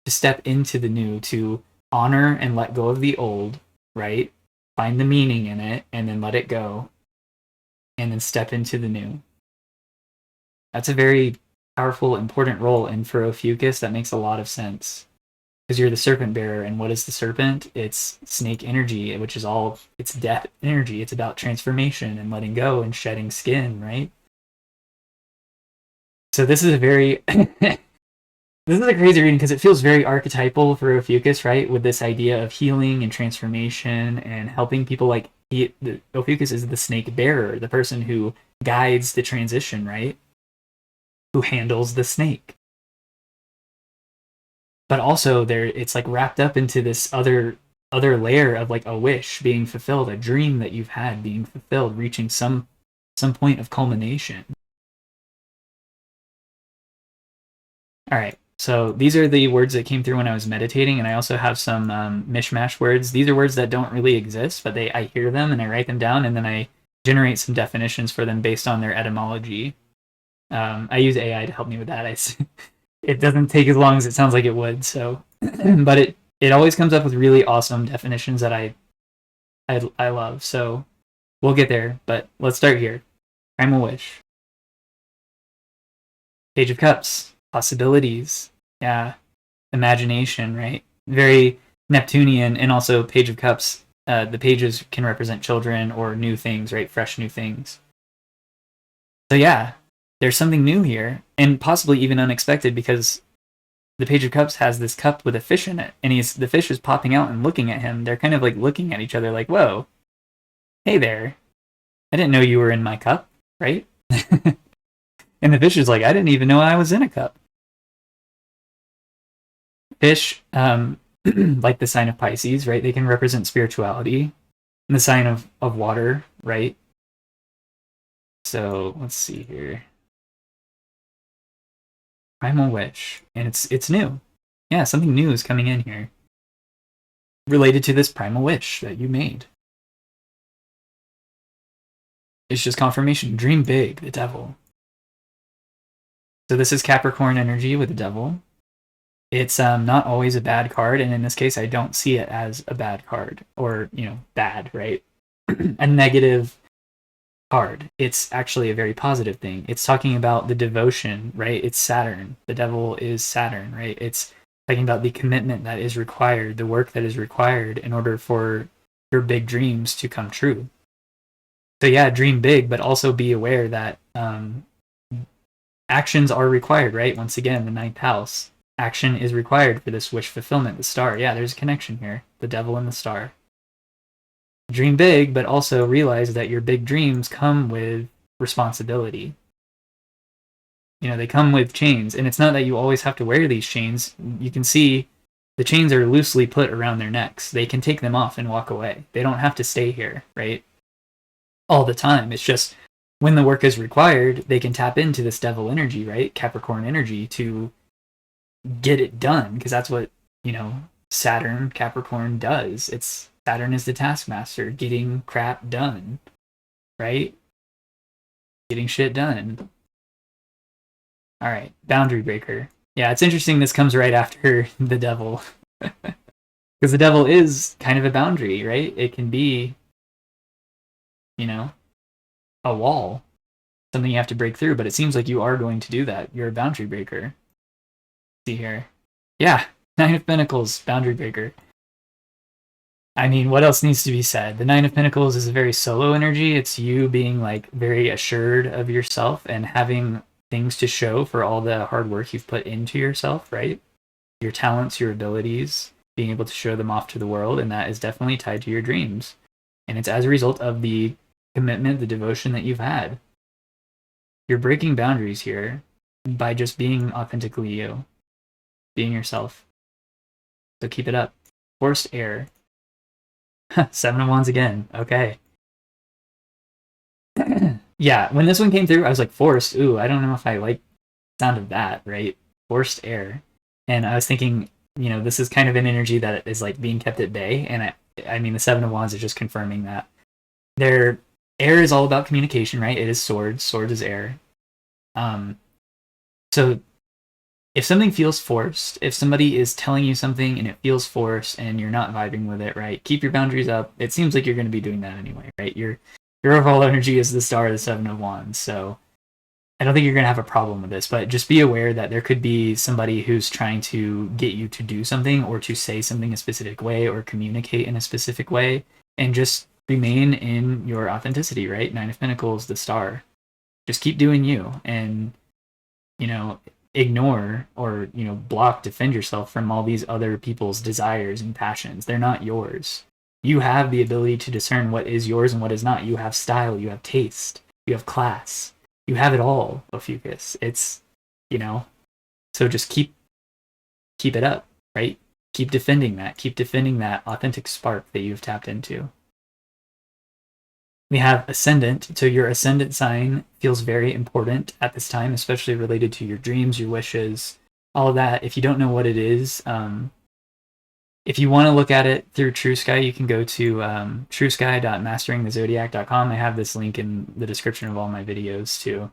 to step into the new, to honor and let go of the old, right? Find the meaning in it and then let it go and then step into the new. That's a very powerful, important role. And for Ophiuchus, that makes a lot of sense because you're the serpent bearer. And what is the serpent? It's snake energy, which is it's death energy. It's about transformation and letting go and shedding skin, right? So this is a very this is a crazy reading because it feels very archetypal for Ophiuchus, right? With this idea of healing and transformation and helping people. Like Ophiuchus is the snake bearer, the person who guides the transition, right? Who handles the snake. But also it's like wrapped up into this other layer of like a wish being fulfilled, a dream that you've had being fulfilled, reaching some point of culmination. All right. So these are the words that came through when I was meditating, and I also have some mishmash words. These are words that don't really exist, but I hear them and I write them down, and then I generate some definitions for them based on their etymology. I use AI to help me with that. It doesn't take as long as it sounds like it would. So, but it always comes up with really awesome definitions that I love. So we'll get there, but let's start here. Primal Wish. Page of Cups. Possibilities. Yeah. Imagination, right? Very Neptunian, and also Page of Cups. The pages can represent children or new things, right? Fresh new things. So yeah, there's something new here, and possibly even unexpected, because the Page of Cups has this cup with a fish in it, and the fish is popping out and looking at him. They're kind of like looking at each other like, whoa, hey there. I didn't know you were in my cup, right? And the fish is like, I didn't even know I was in a cup. Fish, like the sign of Pisces, right? They can represent spirituality. And the sign of water, right? So let's see here. Primal Wish. And it's new. Yeah, something new is coming in here. Related to this primal wish that you made. It's just confirmation. Dream big, the devil. So this is Capricorn energy with the devil. It's not always a bad card, and in this case, I don't see it as a bad card, or, bad, right? A negative card. It's actually a very positive thing. It's talking about the devotion, right? It's Saturn. The devil is Saturn, right? It's talking about the commitment that is required, the work that is required in order for your big dreams to come true. So yeah, dream big, but also be aware that actions are required, right? Once again, the ninth house. Action is required for this wish fulfillment. The star. Yeah, there's a connection here. The devil and the star. Dream big, but also realize that your big dreams come with responsibility. They come with chains, and it's not that you always have to wear these chains. You can see the chains are loosely put around their necks. They can take them off and walk away. They don't have to stay here, right? All the time. It's just when the work is required, they can tap into this devil energy, right? Capricorn energy, to get it done, because that's what, Saturn, Capricorn does. Saturn is the taskmaster, getting crap done, right? Getting shit done. All right, boundary breaker. Yeah, it's interesting this comes right after the devil. Because the devil is kind of a boundary, right? It can be, a wall, something you have to break through, but it seems like you are going to do that. You're a boundary breaker. See here. Yeah, Nine of Pentacles, boundary breaker. I mean, what else needs to be said? The Nine of Pentacles is a very solo energy. It's you being like very assured of yourself and having things to show for all the hard work you've put into yourself, right? Your talents, your abilities, being able to show them off to the world, and that is definitely tied to your dreams. And it's as a result of the commitment, the devotion that you've had. You're breaking boundaries here by just being authentically you, being yourself. So keep it up. Forced air. Seven of Wands again. Okay. Yeah, when this one came through, I was like, forced. Ooh, I don't know if I like the sound of that, right? Forced air. And I was thinking, this is kind of an energy that is like being kept at bay. And I mean, the Seven of Wands is just confirming that. Air is all about communication, right? It is swords. Swords is air. So if something feels forced, if somebody is telling you something and it feels forced and you're not vibing with it, right? Keep your boundaries up. It seems like you're going to be doing that anyway, right? Your overall energy is the star of the Seven of Wands. So I don't think you're going to have a problem with this, but just be aware that there could be somebody who's trying to get you to do something or to say something a specific way or communicate in a specific way, and just remain in your authenticity, right? Nine of Pentacles, the star. Just keep doing you, and, ignore or, block, defend yourself from all these other people's desires and passions. They're not yours. You have the ability to discern what is yours and what is not. You have style, you have taste, you have class. You have it all, Ophiuchus. It's, so just keep it up, right? Keep defending that. Keep defending that authentic spark that you've tapped into. We have Ascendant. So your Ascendant sign feels very important at this time, especially related to your dreams, your wishes, all of that. If you don't know what it is, if you want to look at it through True Sky, you can go to truesky.masteringthezodiac.com. I have this link in the description of all my videos too.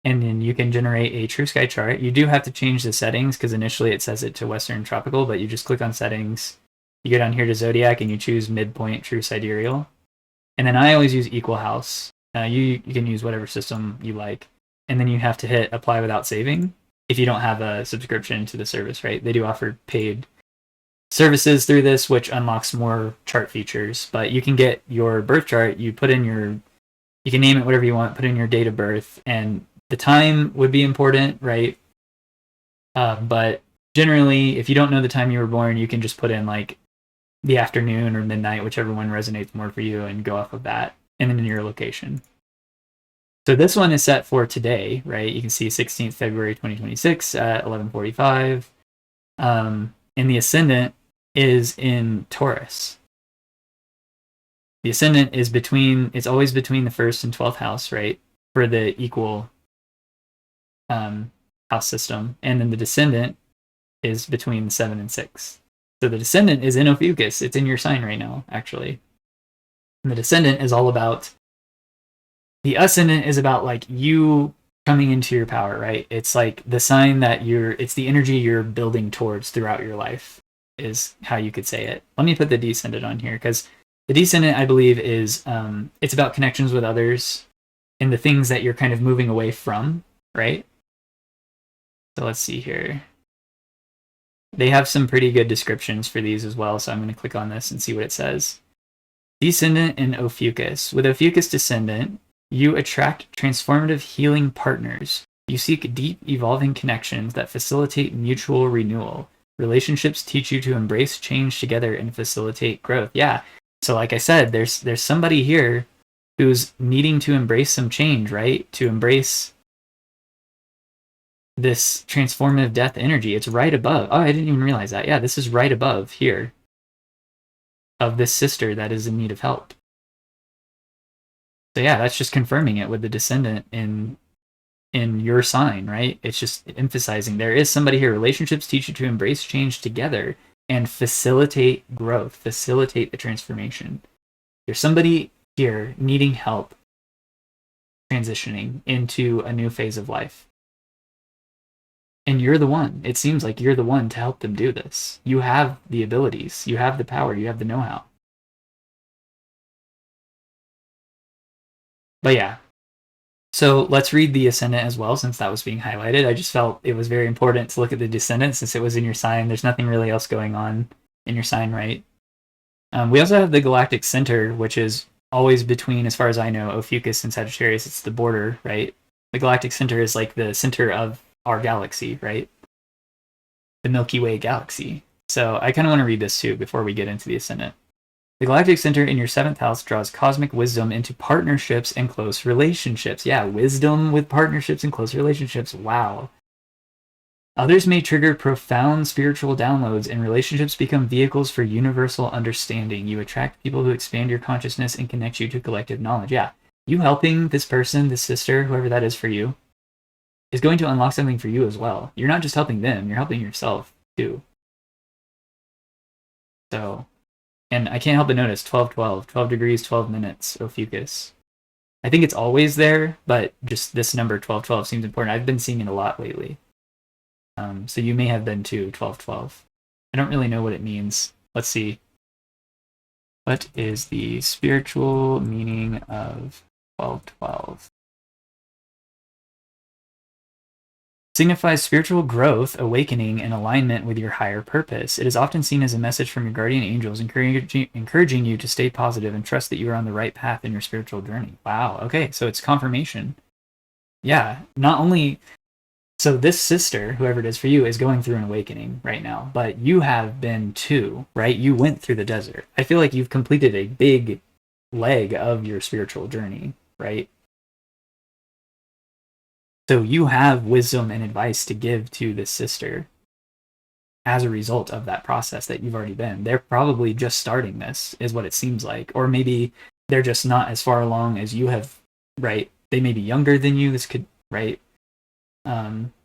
and then you can generate a true sky chart. You do have to change the settings because initially it says it to Western Tropical, but you just click on settings. You go down here to Zodiac and you choose midpoint true sidereal. And then I always use equal house. You can use whatever system you like. And then you have to hit apply without saving if you don't have a subscription to the service, right? They do offer paid services through this, which unlocks more chart features. But you can get your birth chart, you put in you can name it whatever you want, put in your date of birth, and the time would be important, right? But generally, if you don't know the time you were born, you can just put in like the afternoon or midnight, whichever one resonates more for you, and go off of that, and then your location. So this one is set for today, right? You can see 16th February 2026 at 11:45. And the ascendant is in Taurus. The ascendant is it's always between the 1st and 12th house, right? For the equal house system. And then the descendant is between the 7th and 6th. So the descendant is in Ophiuchus. It's in your sign right now, actually. And the descendant is all about, the ascendant is about like you coming into your power, right? It's like the sign that it's the energy you're building towards throughout your life is how you could say it. Let me put the descendant on here because the descendant, I believe, is it's about connections with others and the things that you're kind of moving away from, right? So let's see here. They have some pretty good descriptions for these as well, so I'm going to click on this and see what it says. Descendant in Ophiuchus. With Ophiuchus descendant, you attract transformative healing partners. You seek deep, evolving connections that facilitate mutual renewal. Relationships teach you to embrace change together and facilitate growth. Yeah. So like I said, there's somebody here who's needing to embrace some change, right? To embrace this transformative death energy. It's right above. Oh, I didn't even realize that. Yeah, this is right above here of this sister that is in need of help. So yeah, that's just confirming it with the descendant in your sign, right? It's just emphasizing there is somebody here. Relationships teach you to embrace change together and facilitate growth, facilitate the transformation. There's somebody here needing help transitioning into a new phase of life. And you're the one. It seems like you're the one to help them do this. You have the abilities. You have the power. You have the know-how. But yeah. So let's read the ascendant as well, since that was being highlighted. I just felt it was very important to look at the descendant since it was in your sign. There's nothing really else going on in your sign, right? We also have the galactic center, which is always between, as far as I know, Ophiuchus and Sagittarius. It's the border, right? The galactic center is like the center of our galaxy, right? The Milky Way galaxy. So I kind of want to read this too before we get into the ascendant. The galactic center in your 7th house draws cosmic wisdom into partnerships and close relationships. Yeah, wisdom with partnerships and close relationships. Wow. Others may trigger profound spiritual downloads, and relationships become vehicles for universal understanding. You attract people who expand your consciousness and connect you to collective knowledge. Yeah, you helping this person, this sister, whoever that is for you, is going to unlock something for you as well. You're not just helping them, you're helping yourself too. So, and I can't help but notice 12 degrees, 12 minutes, Ophiuchus. I think it's always there, but just this number 12 seems important. I've been seeing it a lot lately. So you may have been too, 12. I don't really know what it means. Let's see. What is the spiritual meaning of 12? Signifies spiritual growth, awakening, and alignment with your higher purpose. It is often seen as a message from your guardian angels encouraging you to stay positive and trust that you are on the right path in your spiritual journey. Wow, okay, so it's confirmation. Yeah, not only... So this sister, whoever it is for you, is going through an awakening right now, but you have been too, right? You went through the desert. I feel like you've completed a big leg of your spiritual journey, right? So you have wisdom and advice to give to this sister as a result of that process that you've already been. They're probably just starting this, is what it seems like. Or maybe they're just not as far along as you have, right? They may be younger than you. This could, right?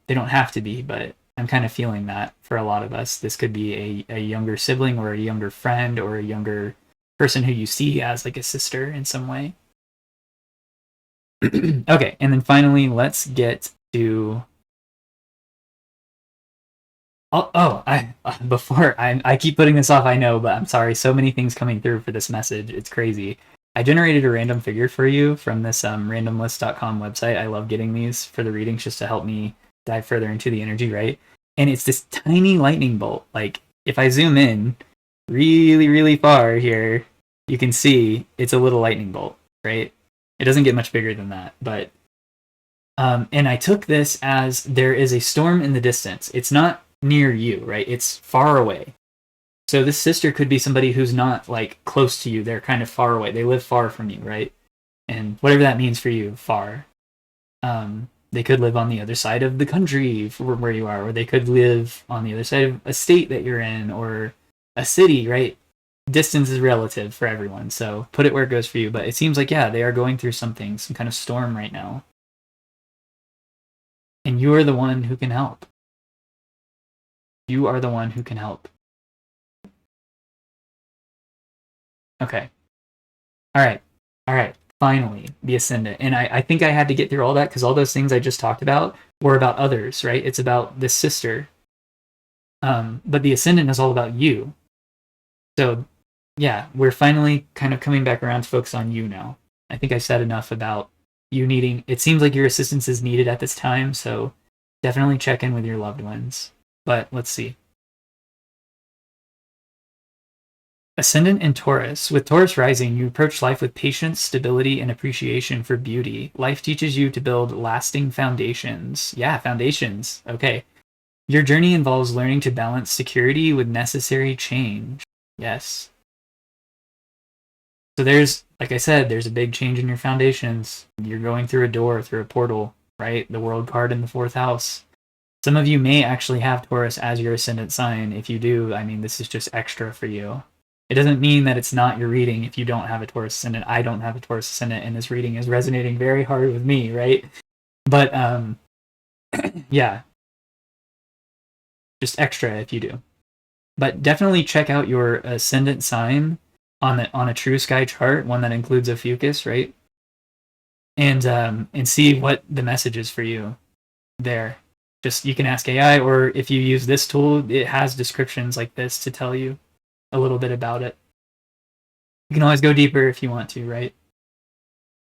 They don't have to be, but I'm kind of feeling that for a lot of us. This could be a younger sibling or a younger friend or a younger person who you see as like a sister in some way. Okay, and then finally, let's get to. I keep putting this off. I know, but I'm sorry. So many things coming through for this message. It's crazy. I generated a random figure for you from this randomlist.com website. I love getting these for the readings just to help me dive further into the energy, right? And it's this tiny lightning bolt. Like if I zoom in really, really far here, you can see it's a little lightning bolt, right? It doesn't get much bigger than that, but and I took this as there is a storm in the distance. It's not near you, right? It's far away. So this sister could be somebody who's not like close to you. They're kind of far away. They live far from you, right? And whatever that means for you, far. They could live on the other side of the country from where you are, or they could live on the other side of a state that you're in, or a city, right? Distance is relative for everyone, so put it where it goes for you. But it seems like, yeah, they are going through something, some kind of storm right now. And you are the one who can help. You are the one who can help. Okay. All right. All right. Finally, the Ascendant. And I think I had to get through all that because all those things I just talked about were about others, right? It's about this sister. But the Ascendant is all about you. So, yeah, we're finally kind of coming back around to focus on you now. I think I said enough about you needing. It seems like your assistance is needed at this time, so definitely check in with your loved ones. But let's see. Ascendant in Taurus. With Taurus rising, you approach life with patience, stability, and appreciation for beauty. Life teaches you to build lasting foundations. Yeah, foundations. Okay. Your journey involves learning to balance security with necessary change. Yes. So there's, like I said, there's a big change in your foundations. You're going through a door, through a portal, right? The world card in the fourth house. Some of you may actually have Taurus as your ascendant sign. If you do, I mean, this is just extra for you. It doesn't mean that it's not your reading if you don't have a Taurus ascendant. I don't have a Taurus ascendant, and this reading is resonating very hard with me, right? But yeah, just extra if you do. But definitely check out your ascendant sign on a true sky chart, one that includes Ophiuchus, right? And see what the message is for you there. Just you can ask AI, or if you use this tool, it has descriptions like this to tell you a little bit about it. You can always go deeper if you want to, right?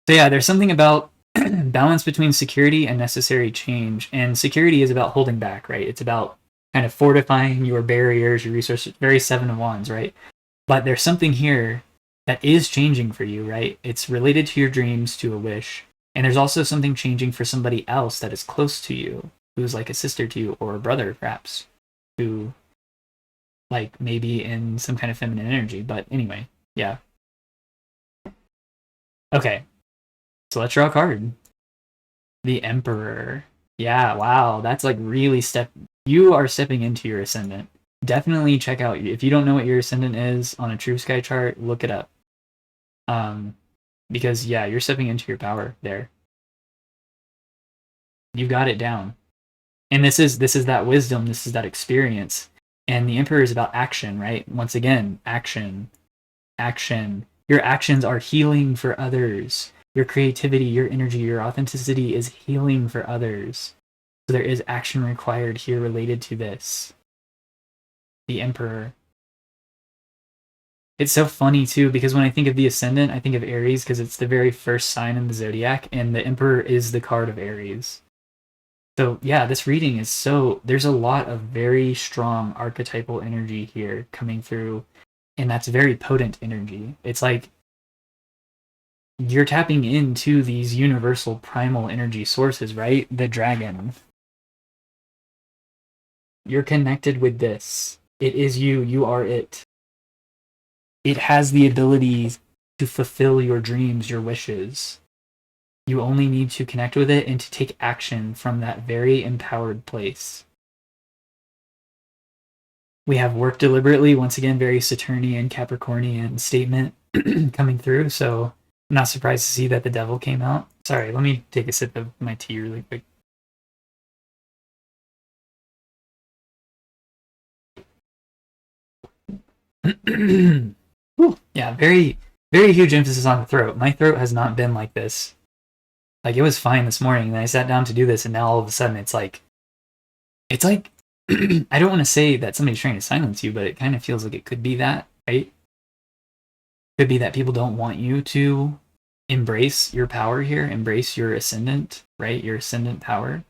So yeah, there's something about balance between security and necessary change. And security is about holding back, right? It's about kind of fortifying your barriers, your resources, very Seven of Wands, right? But there's something here that is changing for you, right? It's related to your dreams, to a wish. And there's also something changing for somebody else that is close to you, who's like a sister to you or a brother, perhaps, who like maybe in some kind of feminine energy. But anyway, yeah. Okay, so let's draw a card. The Emperor. Yeah, wow, that's like really you are stepping into your ascendant. Definitely check out, if you don't know what your ascendant is on a true sky chart, look it up. Because yeah, you're stepping into your power there. You've got it down. And this is that wisdom, this is that experience. And the Emperor is about action, right? Once again, action. Action. Your actions are healing for others. Your creativity, your energy, your authenticity is healing for others. So there is action required here related to this. The Emperor. It's so funny too, because when I think of the Ascendant, I think of Aries because it's the very first sign in the zodiac, and the Emperor is the card of Aries. So yeah, this reading is there's a lot of very strong archetypal energy here coming through, and that's very potent energy. It's like you're tapping into these universal primal energy sources, right? The dragon. You're connected with this. It is you. You are it. It has the ability to fulfill your dreams, your wishes. You only need to connect with it and to take action from that very empowered place. We have work deliberately, once again, very Saturnian, Capricornian statement coming through. So I'm not surprised to see that the devil came out. Sorry, let me take a sip of my tea really quick. Yeah, very, very huge emphasis on the throat. My throat has not been like this Like, it was fine this morning, and I sat down to do this, and now all of a sudden it's like I don't want to say that somebody's trying to silence you, but it kind of feels like it could be that, right? Could be that people don't want you to embrace your power here, embrace your ascendant, right? Your ascendant power.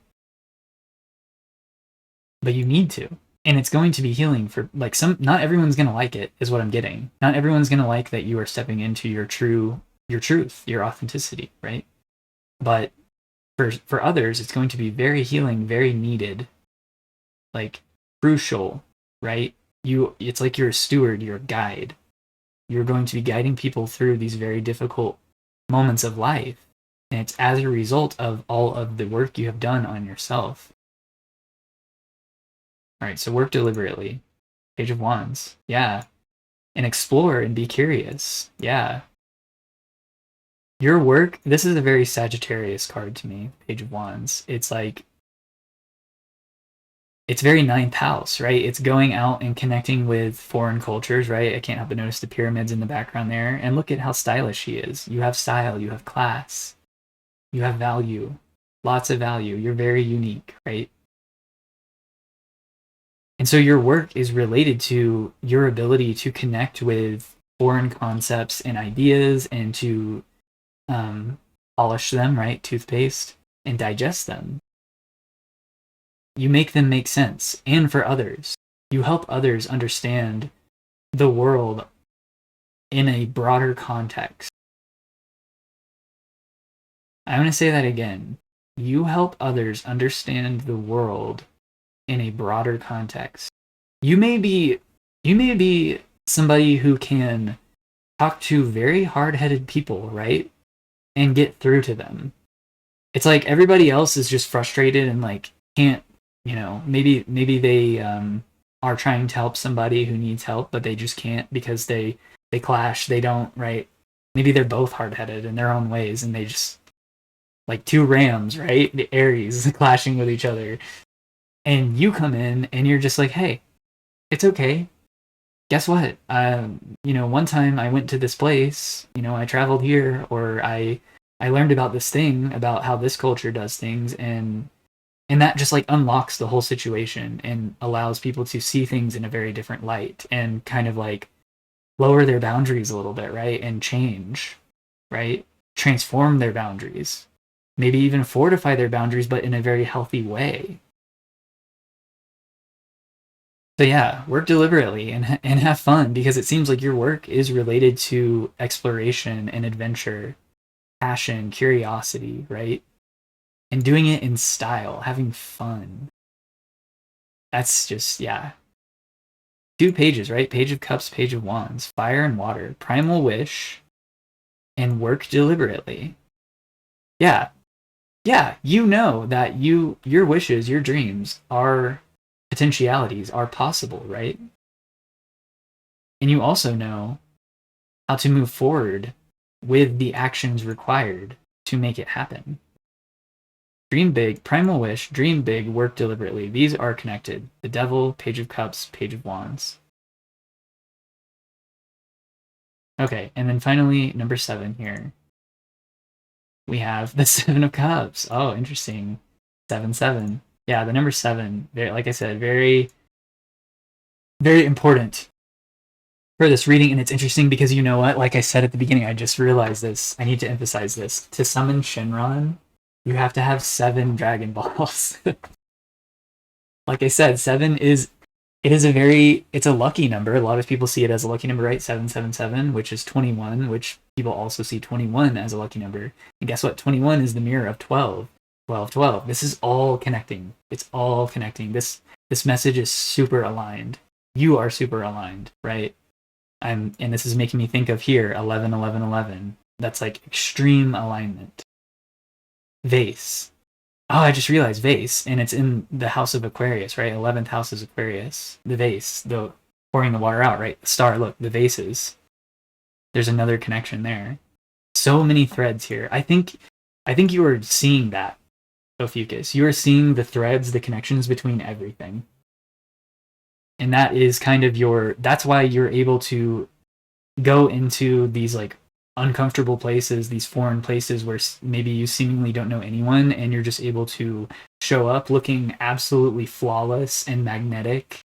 But you need to. And it's going to be healing for, like, not everyone's going to like it, is what I'm getting. Not everyone's going to like that you are stepping into your truth, your authenticity, right? But for others, it's going to be very healing, very needed, like, crucial, right? It's like you're a steward, you're a guide. You're going to be guiding people through these very difficult moments of life. And it's as a result of all of the work you have done on yourself. All right, so work deliberately. Page of Wands. Yeah. And explore and be curious. Yeah. Your work, this is a very Sagittarius card to me, Page of Wands. It's like, it's very ninth house, right? It's going out and connecting with foreign cultures, right? I can't help but notice the pyramids in the background there. And look at how stylish she is. You have style, you have class, you have value, lots of value. You're very unique, right? And so your work is related to your ability to connect with foreign concepts and ideas and to polish them, right? Toothpaste, and digest them. You make them make sense. And for others, you help others understand the world in a broader context. I'm going to say that again. You help others understand the world in a broader context. You may be somebody who can talk to very hard-headed people, right? And get through to them. It's like everybody else is just frustrated and like can't, maybe they are trying to help somebody who needs help, but they just can't because they clash. They don't, right? Maybe they're both hard-headed in their own ways, and they just, like two rams, right? The Aries clashing with each other. And you come in and you're just like, hey, it's okay. Guess what? One time I went to this place, I traveled here, or I learned about this thing, about how this culture does things, and that just like unlocks the whole situation and allows people to see things in a very different light and kind of like lower their boundaries a little bit, right? And change, right? Transform their boundaries. Maybe even fortify their boundaries, but in a very healthy way. So yeah, work deliberately and have fun, because it seems like your work is related to exploration and adventure, passion, curiosity, right? And doing it in style, having fun. That's just, yeah. 2 pages, right? Page of Cups, Page of Wands, Fire and Water, Primal Wish, and work deliberately. Yeah. Yeah, you know that your wishes, your dreams are potentialities, are possible, right? And you also know how to move forward with the actions required to make it happen. Dream big, Primal Wish, dream big, work deliberately. These are connected. The Devil, Page of Cups, Page of Wands. Okay, and then finally, number 7 here. We have the 7 of Cups. Oh, interesting. 7-7. Yeah, the number 7, very, like I said, very, very important for this reading. And it's interesting because, you know what? Like I said at the beginning, I just realized this. I need to emphasize this. To summon Shenron, you have to have 7 Dragon Balls. Like I said, 7 is it's a lucky number. A lot of people see it as a lucky number, right? 777, which is 21, which people also see 21 as a lucky number. And guess what? 21 is the mirror of 12. 12, 12. This is all connecting. It's all connecting. This message is super aligned. You are super aligned, right? And this is making me think of here, 11, 11, 11. That's like extreme alignment. Vase. Oh, I just realized vase, and it's in the house of Aquarius, right? 11th house is Aquarius. The vase, the pouring the water out, right? The star, look, the vases. There's another connection there. So many threads here. I think you are seeing that, Ophiuchus. You are seeing the threads, the connections between everything. And that is kind of that's why you're able to go into these like uncomfortable places, these foreign places where maybe you seemingly don't know anyone, and you're just able to show up looking absolutely flawless and magnetic,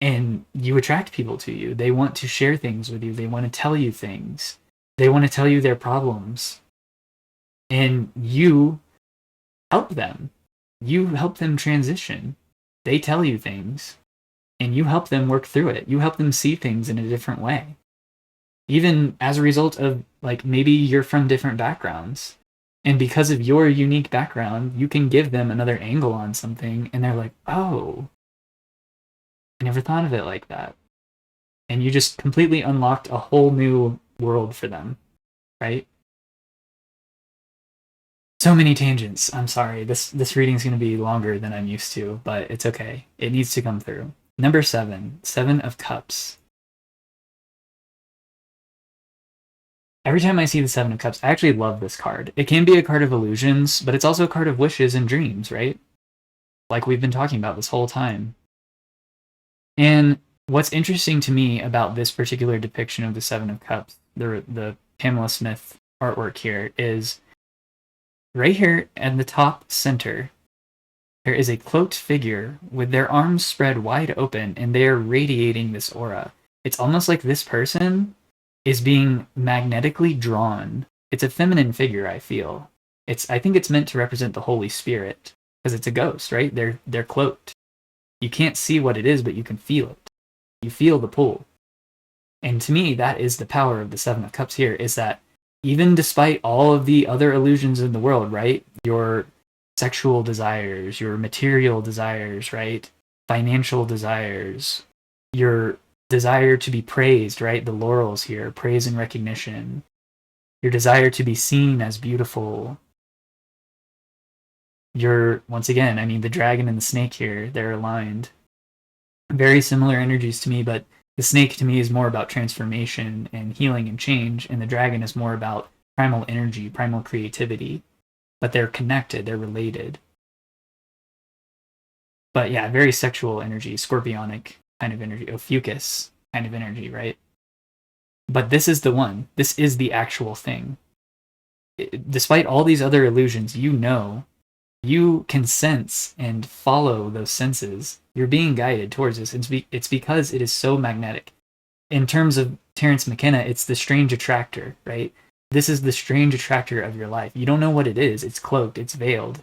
and you attract people to you. They want to share things with you. They want to tell you things. They want to tell you their problems. And you help them. You help them transition. They tell you things, and you help them work through it. You help them see things in a different way. Even as a result of, like, maybe you're from different backgrounds, and because of your unique background, you can give them another angle on something, and they're like, oh, I never thought of it like that. And you just completely unlocked a whole new world for them, right? So many tangents. I'm sorry. This reading is going to be longer than I'm used to, but it's okay. It needs to come through. Number 7, 7 of Cups. Every time I see the 7 of Cups, I actually love this card. It can be a card of illusions, but it's also a card of wishes and dreams, right? Like we've been talking about this whole time. And what's interesting to me about this particular depiction of the 7 of Cups, the Pamela Smith artwork here, is right here at the top center, there is a cloaked figure with their arms spread wide open, and they are radiating this aura. It's almost like this person is being magnetically drawn. It's a feminine figure, I feel. I think it's meant to represent the Holy Spirit, because it's a ghost, right? They're cloaked. You can't see what it is, but you can feel it. You feel the pull. And to me, that is the power of the 7 of Cups here, is that even despite all of the other illusions in the world, right? Your sexual desires, your material desires, right? Financial desires, your desire to be praised, right? The laurels here, praise and recognition. Your desire to be seen as beautiful. Once again, I mean, the dragon and the snake here, they're aligned. Very similar energies to me, but the snake to me is more about transformation and healing and change, and the dragon is more about primal energy, primal creativity. But they're connected, they're related. But yeah, very sexual energy, scorpionic kind of energy, Ophiuchus kind of energy, right? But this is the one. This is the actual thing. Despite all these other illusions, you can sense and follow those senses. You're being guided towards this. It's because it is so magnetic. In terms of Terence McKenna, it's the strange attractor, right? This is the strange attractor of your life. You don't know what it is. It's cloaked. It's veiled.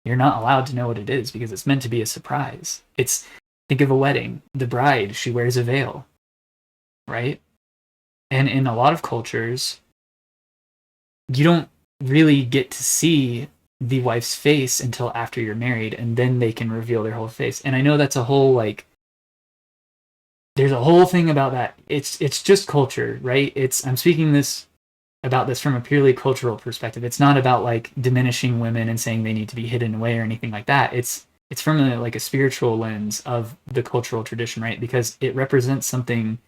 You're not allowed to know what it is because it's meant to be a surprise. Think of a wedding. The bride, she wears a veil, right? And in a lot of cultures, you don't really get to see the wife's face until after you're married, and then they can reveal their whole face. And I know that's a whole, like, there's a whole thing about that. It's just culture, right? I'm speaking about this from a purely cultural perspective. It's not about, like, diminishing women and saying they need to be hidden away or anything like that. It's from a spiritual lens of the cultural tradition, right? Because it represents something.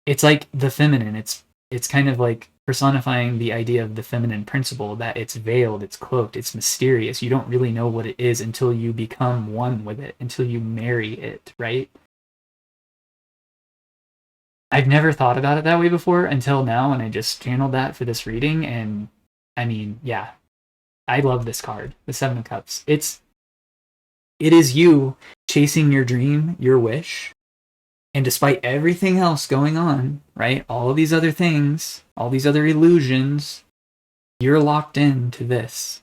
It's like the feminine. It's kind of like personifying the idea of the feminine principle, that it's veiled, it's cloaked, it's mysterious. You don't really know what it is until you become one with it, until you marry it, right? I've never thought about it that way before until now, and I just channeled that for this reading, and I mean, yeah, I love this card, the 7 of Cups. It is you chasing your dream, your wish, and despite everything else going on, right, all of these other things, all these other illusions, you're locked into this.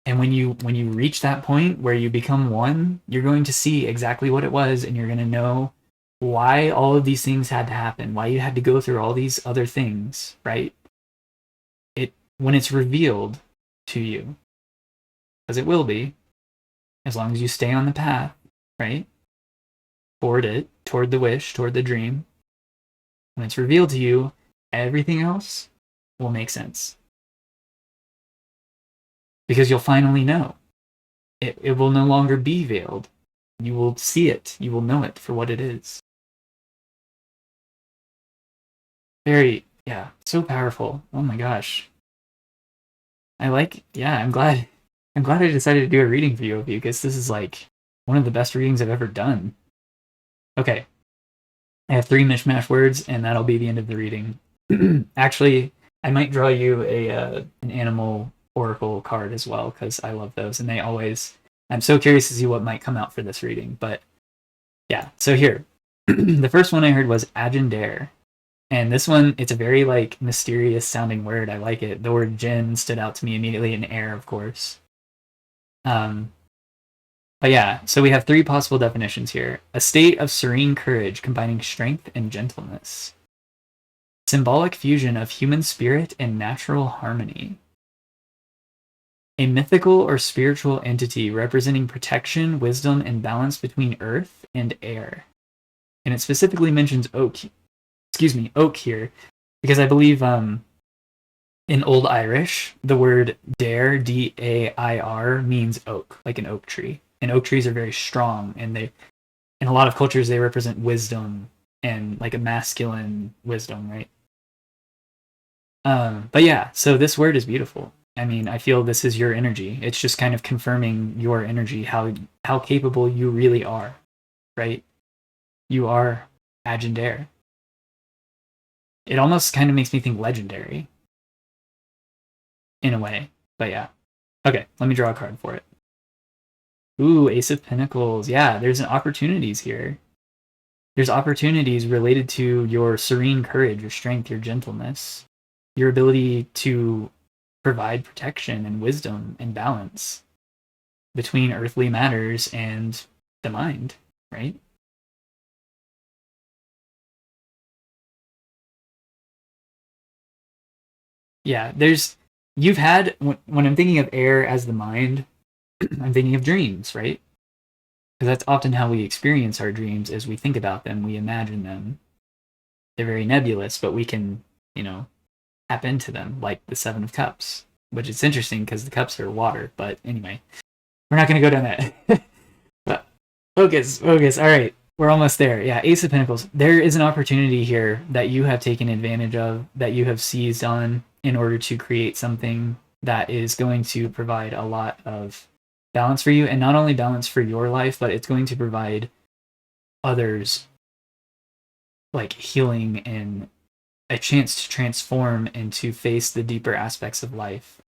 And when you reach that point where you become one, you're going to see exactly what it was, and you're going to know why all of these things had to happen, why you had to go through all these other things, right? When it's revealed to you, because it will be, as long as you stay on the path, right? Toward the wish, toward the dream. When it's revealed to you, everything else will make sense. Because you'll finally know. It will no longer be veiled. You will see it. You will know it for what it is. So powerful. Oh my gosh. I'm glad I decided to do a reading for you, because this is like one of the best readings I've ever done. Okay. I have 3 mishmash words, and that'll be the end of the reading. Actually, I might draw you an animal oracle card as well, because I love those, and they always. I'm so curious to see what might come out for this reading, but yeah. So here, the first one I heard was Anjindair, and this one, it's a very like mysterious sounding word. I like it. The word Jinn stood out to me immediately, and air, of course. But yeah, so we have 3 possible definitions here. A state of serene courage combining strength and gentleness. Symbolic fusion of human spirit and natural harmony. A mythical or spiritual entity representing protection, wisdom, and balance between earth and air. And it specifically mentions oak here, because I believe in Old Irish, the word dair, D-A-I-R, means oak, like an oak tree. And oak trees are very strong, and they, in a lot of cultures, they represent wisdom and like a masculine wisdom, right? But yeah, so this word is beautiful. I mean, I feel this is your energy. It's just kind of confirming your energy, how capable you really are, right? You are Anjindair. It almost kind of makes me think legendary, in a way. But yeah. Okay, let me draw a card for it. Ooh, Ace of Pentacles. Yeah, there's opportunities here. There's opportunities related to your serene courage, your strength, your gentleness, your ability to provide protection and wisdom and balance between earthly matters and the mind, right? Yeah, you've had, when I'm thinking of air as the mind, I'm thinking of dreams, right? Because that's often how we experience our dreams, as we think about them, we imagine them. They're very nebulous, but we can, tap into them, like the Seven of Cups, which is interesting because the cups are water. But anyway, we're not going to go down that. But focus. All right, we're almost there. Yeah, Ace of Pentacles. There is an opportunity here that you have taken advantage of, that you have seized on in order to create something that is going to provide a lot of balance for you, and not only balance for your life, but it's going to provide others like healing and a chance to transform and to face the deeper aspects of life.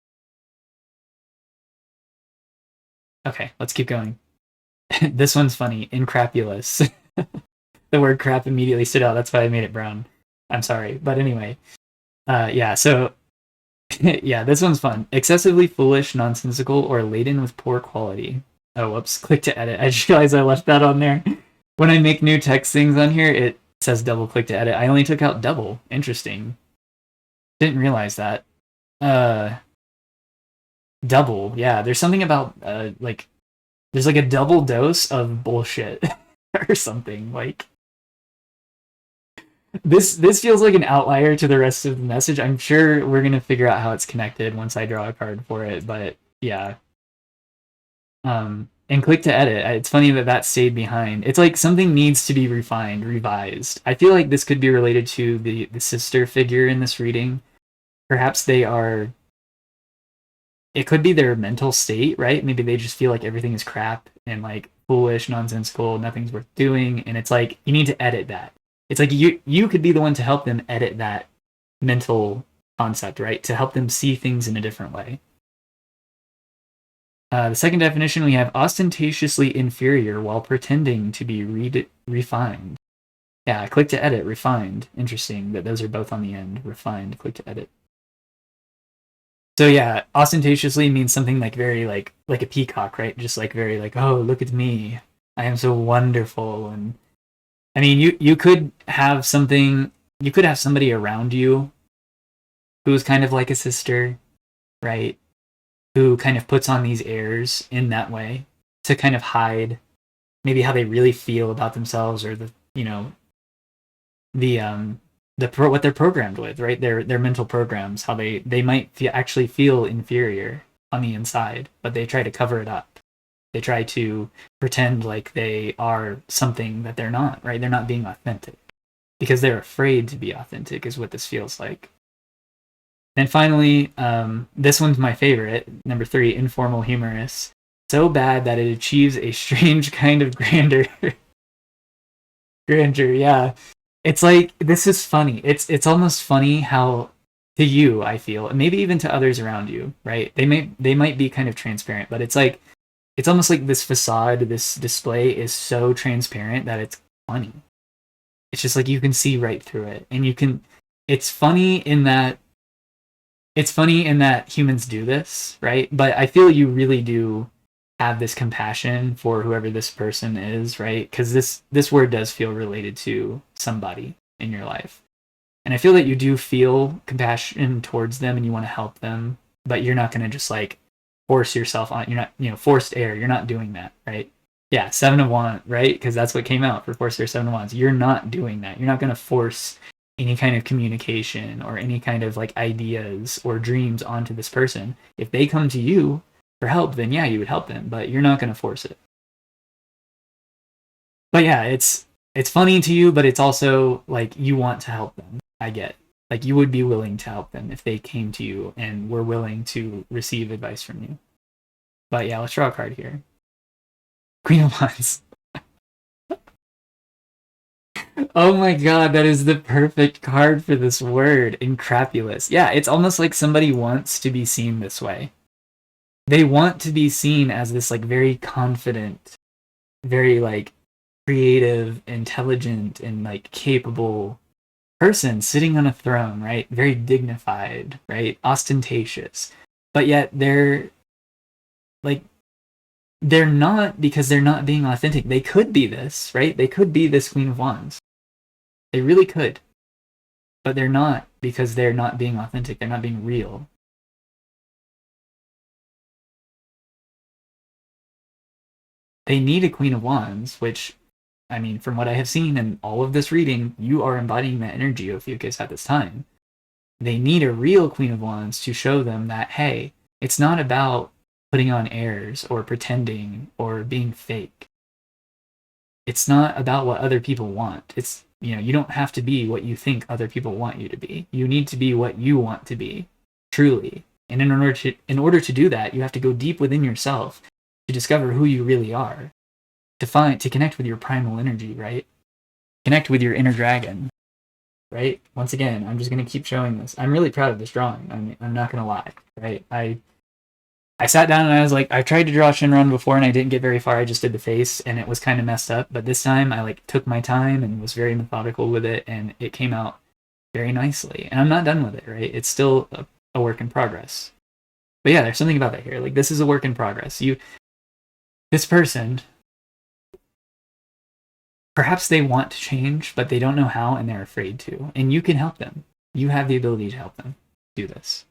Okay, let's keep going. This one's funny. Encrapulous. The word crap immediately stood out. That's why I made it brown. I'm sorry. But anyway. Yeah, so yeah, this one's fun. Excessively foolish, nonsensical, or laden with poor quality. Oh, whoops. Click to edit. I just realized I left that on there. When I make new text things on here, it says double click to edit. I only took out double. Interesting. Didn't realize that. Double. Yeah, there's something about, there's like a double dose of bullshit or something. Like, this feels like an outlier to the rest of the message. I'm sure we're gonna figure out how it's connected once I draw a card for it, but yeah. And click to edit. It's funny that stayed behind. It's like something needs to be refined, revised. I feel like this could be related to the sister figure in this reading. Perhaps they are. It could be their mental state, right? Maybe they just feel like everything is crap and like foolish, nonsensical, nothing's worth doing, and it's like you need to edit that. It's like you could be the one to help them edit that mental concept, right? To help them see things in a different way. The second definition, we have ostentatiously inferior while pretending to be refined. Yeah, click to edit, refined. Interesting that those are both on the end. Refined, click to edit. So yeah, ostentatiously means something like very like a peacock, right? Just like very like, oh, look at me. I am so wonderful. And I mean, you could have somebody around you who's kind of like a sister, right? Who kind of puts on these airs in that way to kind of hide maybe how they really feel about themselves, or what they're programmed with, right? Their mental programs, how they might actually feel inferior on the inside, but they try to cover it up. They try to pretend like they are something that they're not, right? They're not being authentic because they're afraid to be authentic, is what this feels like. And finally, this one's my favorite, number 3, informal humorous. So bad that it achieves a strange kind of grandeur. Grandeur, yeah. It's like, this is funny. It's almost funny how, to you, I feel, maybe even to others around you, right? They might be kind of transparent, but it's like, it's almost like this facade, this display is so transparent that it's funny. It's just like you can see right through it, and you can. It's funny in that. It's funny in that humans do this, right? But I feel you really do have this compassion for whoever this person is, right? Because this word does feel related to somebody in your life, and I feel that you do feel compassion towards them, and you want to help them, but you're not going to just like force yourself on. You're not, forced air. You're not doing that, right? Yeah, Seven of Wands, right? Because that's what came out for Forced Air, Seven of Wands. You're not doing that. You're not going to force any kind of communication or any kind of like ideas or dreams onto this person. If they come to you for help, then yeah, you would help them, but you're not going to force it. But yeah, it's funny to you, but it's also like you want to help them. I get. Like you would be willing to help them if they came to you and were willing to receive advice from you. But yeah, let's draw a card here. Queen of Wands. Oh my god, that is the perfect card for this word, Encrapulous. Yeah, it's almost like somebody wants to be seen this way. They want to be seen as this like very confident, very like creative, intelligent, and like capable person sitting on a throne, right? Very dignified, right? Ostentatious. But yet like they're not, because they're not being authentic. They could be this, right? They could be this Queen of Wands. They really could. But they're not, because they're not being authentic. They're not being real. They need a Queen of Wands, which, I mean, from what I have seen in all of this reading, you are embodying that energy, Ophiuchus, at this time. They need a real Queen of Wands to show them that, hey, it's not about putting on airs or pretending or being fake. It's not about what other people want. It's, you don't have to be what you think other people want you to be. You need to be what you want to be, truly. And in order to do that, you have to go deep within yourself to discover who you really are, to connect with your primal energy, right? Connect with your inner dragon, right? Once again, I'm just going to keep showing this. I'm really proud of this drawing. I'm not going to lie, right? I sat down and I was like, I tried to draw Shinron before and I didn't get very far. I just did the face and it was kind of messed up. But this time I like took my time and was very methodical with it, and it came out very nicely. And I'm not done with it, right? It's still a work in progress. But yeah, there's something about that here. Like, this is a work in progress. This person, perhaps they want to change, but they don't know how and they're afraid to. And you can help them. You have the ability to help them do this.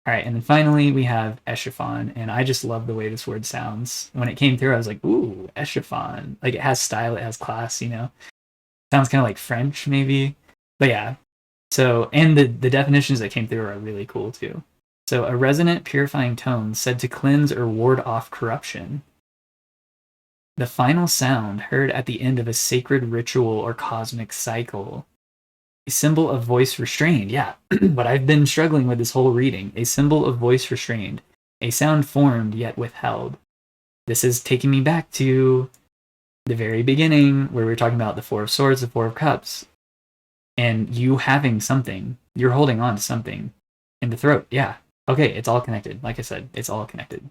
All right, and then finally we have Eschefon, and I just love the way this word sounds. When it came through, I was like, ooh, Eschefon. Like, it has style, it has class, Sounds kind of like French, maybe. But yeah, so, and the definitions that came through are really cool, too. So, a resonant, purifying tone said to cleanse or ward off corruption. The final sound heard at the end of a sacred ritual or cosmic cycle. A symbol of voice restrained. Yeah, but I've been struggling with this whole reading. A symbol of voice restrained. A sound formed yet withheld. This is taking me back to the very beginning where we were talking about the Four of Swords, the Four of Cups, and you having something. You're holding on to something in the throat. Yeah. Okay, it's all connected. Like I said, it's all connected.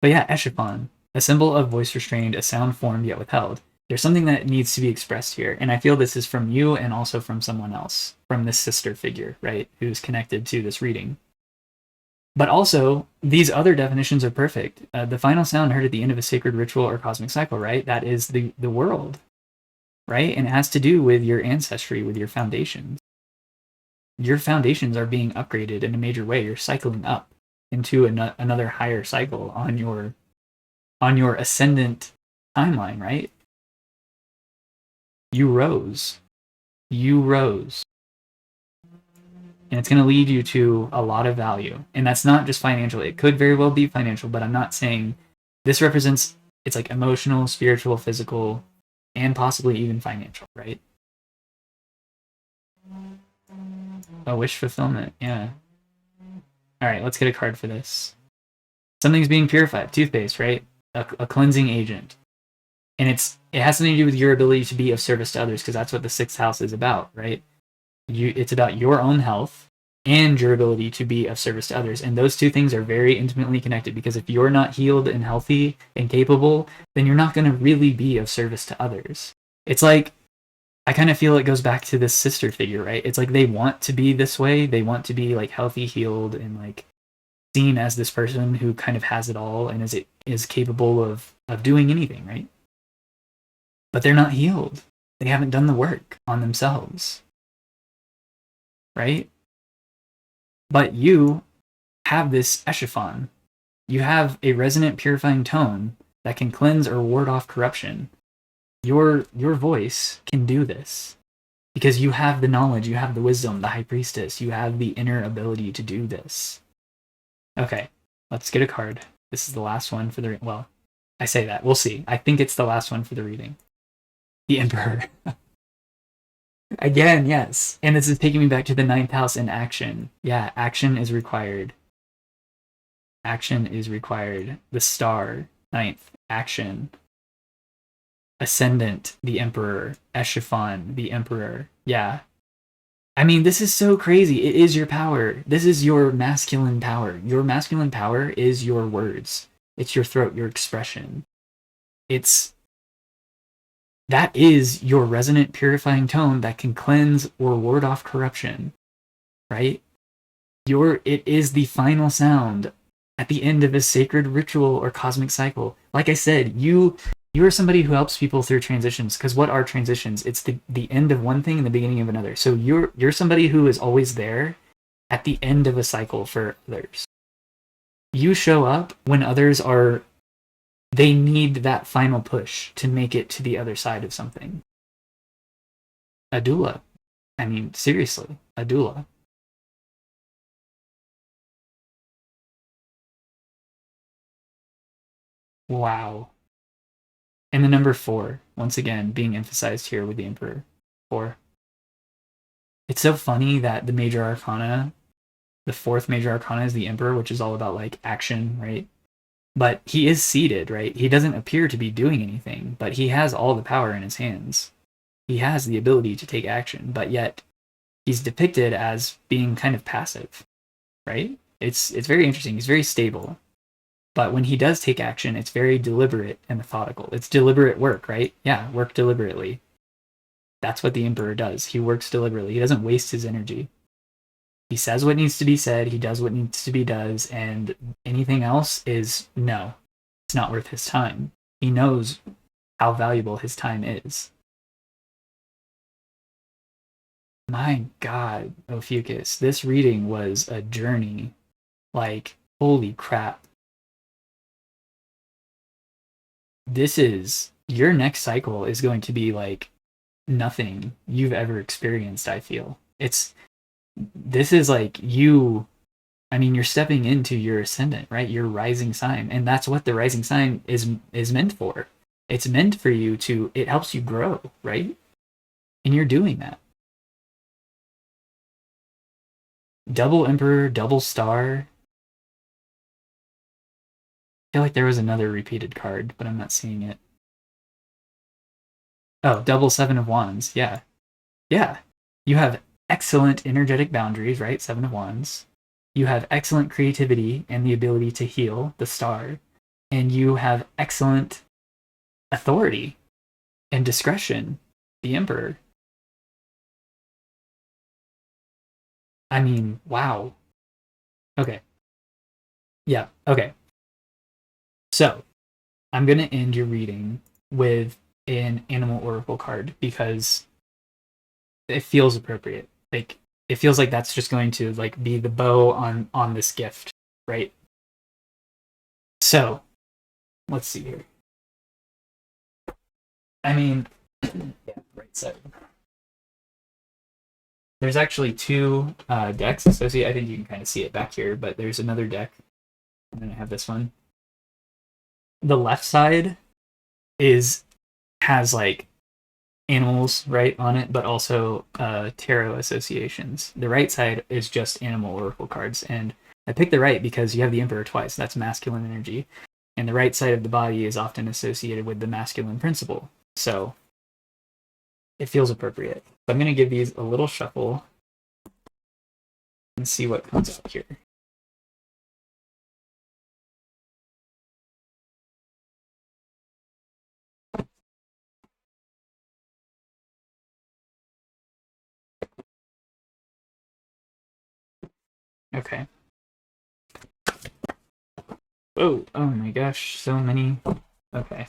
But yeah, Eschefon. A symbol of voice restrained, a sound formed yet withheld. There's something that needs to be expressed here. And I feel this is from you and also from someone else, from this sister figure, right, who's connected to this reading. But also, these other definitions are perfect. The final sound heard at the end of a sacred ritual or cosmic cycle, right? That is the world, right? And it has to do with your ancestry, with your foundations. Your foundations are being upgraded in a major way. You're cycling up into another higher cycle on your ascendant timeline, right? You rose. And it's going to lead you to a lot of value. And that's not just financial. It could very well be financial, but I'm not saying this represents, it's like emotional, spiritual, physical, and possibly even financial, right? A wish fulfillment, yeah. All right, let's get a card for this. Something's being purified. Toothpaste, right? A cleansing agent. And it has something to do with your ability to be of service to others, because that's what the sixth house is about, right? It's about your own health and your ability to be of service to others. And those two things are very intimately connected, because if you're not healed and healthy and capable, then you're not going to really be of service to others. It's like, I kind of feel it goes back to this sister figure, right? It's like they want to be this way. They want to be like healthy, healed, and like seen as this person who kind of has it all and is capable of doing anything, right? But they're not healed. They haven't done the work on themselves, right? But you have this Eschefon. You have a resonant, purifying tone that can cleanse or ward off corruption. Your voice can do this because you have the knowledge, you have the wisdom, the high priestess, you have the inner ability to do this. Okay, let's get a card. This is the last one for the, well, I say that, we'll see. I think it's the last one for the reading. The Emperor. Again, yes. And this is taking me back to the 9th house in action. Yeah, action is required. Action is required. The Star, 9th, action. Ascendant, the Emperor. Eschefon, the Emperor. Yeah. I mean, this is so crazy. It is your power. This is your masculine power. Your masculine power is your words. It's your throat, your expression. That is your resonant, purifying tone that can cleanse or ward off corruption, right? It is the final sound at the end of a sacred ritual or cosmic cycle. Like I said, you are somebody who helps people through transitions, because what are transitions? It's the end of one thing and the beginning of another. So you're somebody who is always there at the end of a cycle for others. You show up when others they need that final push to make it to the other side of something. A doula. I mean, seriously, a doula. Wow. And the number 4, once again, being emphasized here with the Emperor. 4. It's so funny that the major arcana, the 4th major arcana is the Emperor, which is all about like action, right? But he is seated, right? He doesn't appear to be doing anything, but he has all the power in his hands. He has the ability to take action, but yet he's depicted as being kind of passive, right? It's very interesting. He's very stable. But when he does take action, it's very deliberate and methodical. It's deliberate work, right? Yeah, work deliberately. That's what the Emperor does. He works deliberately. He doesn't waste his energy. He says what needs to be said, he does what needs to be done, and anything else is no. It's not worth his time. He knows how valuable his time is. My God, Ophiuchus, this reading was a journey. Like, holy crap. Your next cycle is going to be like nothing you've ever experienced, I feel. This is like you're stepping into your ascendant, right? Your rising sign. And that's what the rising sign is meant for. It's meant for you it helps you grow, right? And you're doing that. Double Emperor, double Star. I feel like there was another repeated card, but I'm not seeing it. Oh, double 7 of Wands. Yeah. Yeah. You have excellent energetic boundaries, right? 7 of Wands. You have excellent creativity and the ability to heal, the Star. And you have excellent authority and discretion, the Emperor. I mean, wow. Okay. Yeah, okay. So, I'm going to end your reading with an Animal Oracle card because it feels appropriate. Like, it feels like that's just going to like be the bow on this gift, right? So, let's see here. I mean, yeah, right side. There's actually 2 decks associated. I think you can kind of see it back here, but there's another deck. And then I have this one. The left side has like animals right on it, but also tarot associations. The right side is just Animal Oracle cards, and I picked the right because you have the Emperor twice. That's masculine energy, and the right side of the body is often associated with the masculine principle. So it feels appropriate. So I'm going to give these a little shuffle and see what comes up here. Okay. Oh my gosh, so many. Okay.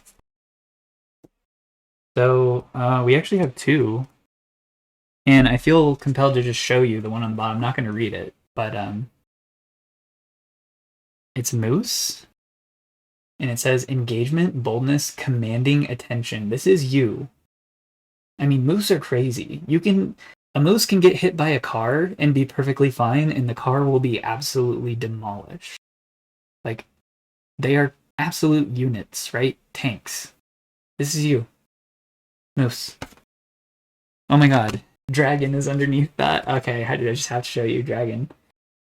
So we actually have two, and I feel compelled to just show you the one on the bottom. I'm not going to read it, but it's moose, and it says engagement, boldness, commanding attention. This is you. I mean, moose are crazy. A moose can get hit by a car and be perfectly fine, and the car will be absolutely demolished. Like, they are absolute units, right? Tanks. This is you. Moose. Oh my god. Dragon is underneath that. Okay, I just have to show you dragon.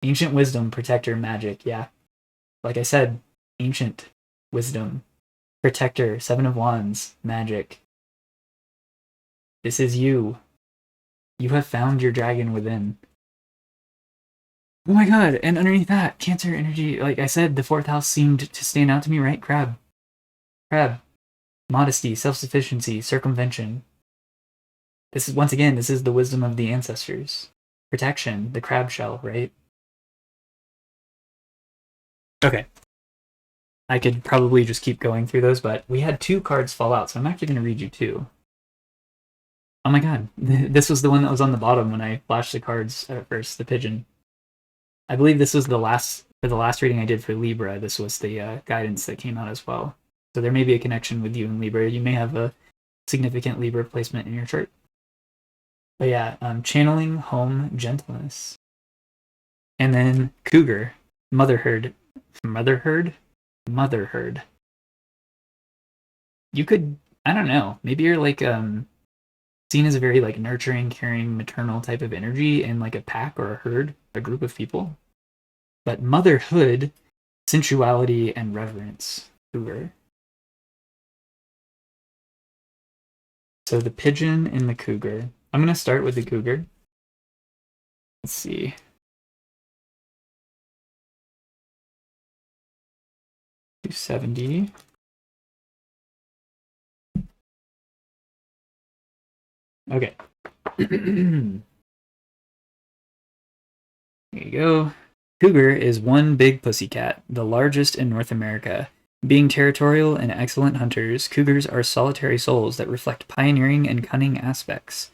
Ancient wisdom, protector, magic. Yeah. Like I said, ancient wisdom, protector, 7 of wands, magic. This is you. You have found your dragon within. Oh my god, and underneath that, Cancer energy, like I said, the 4th house seemed to stand out to me, right? Crab. Modesty, self-sufficiency, circumvention. This is the wisdom of the ancestors. Protection, the crab shell, right? Okay. I could probably just keep going through those, but we had 2 cards fall out, so I'm actually going to read you 2. Oh my god, this was the one that was on the bottom when I flashed the cards at first, the pigeon. I believe this was for the last reading I did for Libra, this was the guidance that came out as well. So there may be a connection with you and Libra. You may have a significant Libra placement in your chart. But yeah, channeling home gentleness. And then Cougar, motherhood. You could, I don't know, maybe you're like seen as a very like nurturing, caring, maternal type of energy in like a pack or a herd, a group of people. But motherhood, sensuality, and reverence. Cougar. So the pigeon and the cougar. I'm going to start with the cougar. Let's see. $270. Okay. There you go. Cougar is one big pussycat, the largest in North America. Being territorial and excellent hunters, cougars are solitary souls that reflect pioneering and cunning aspects.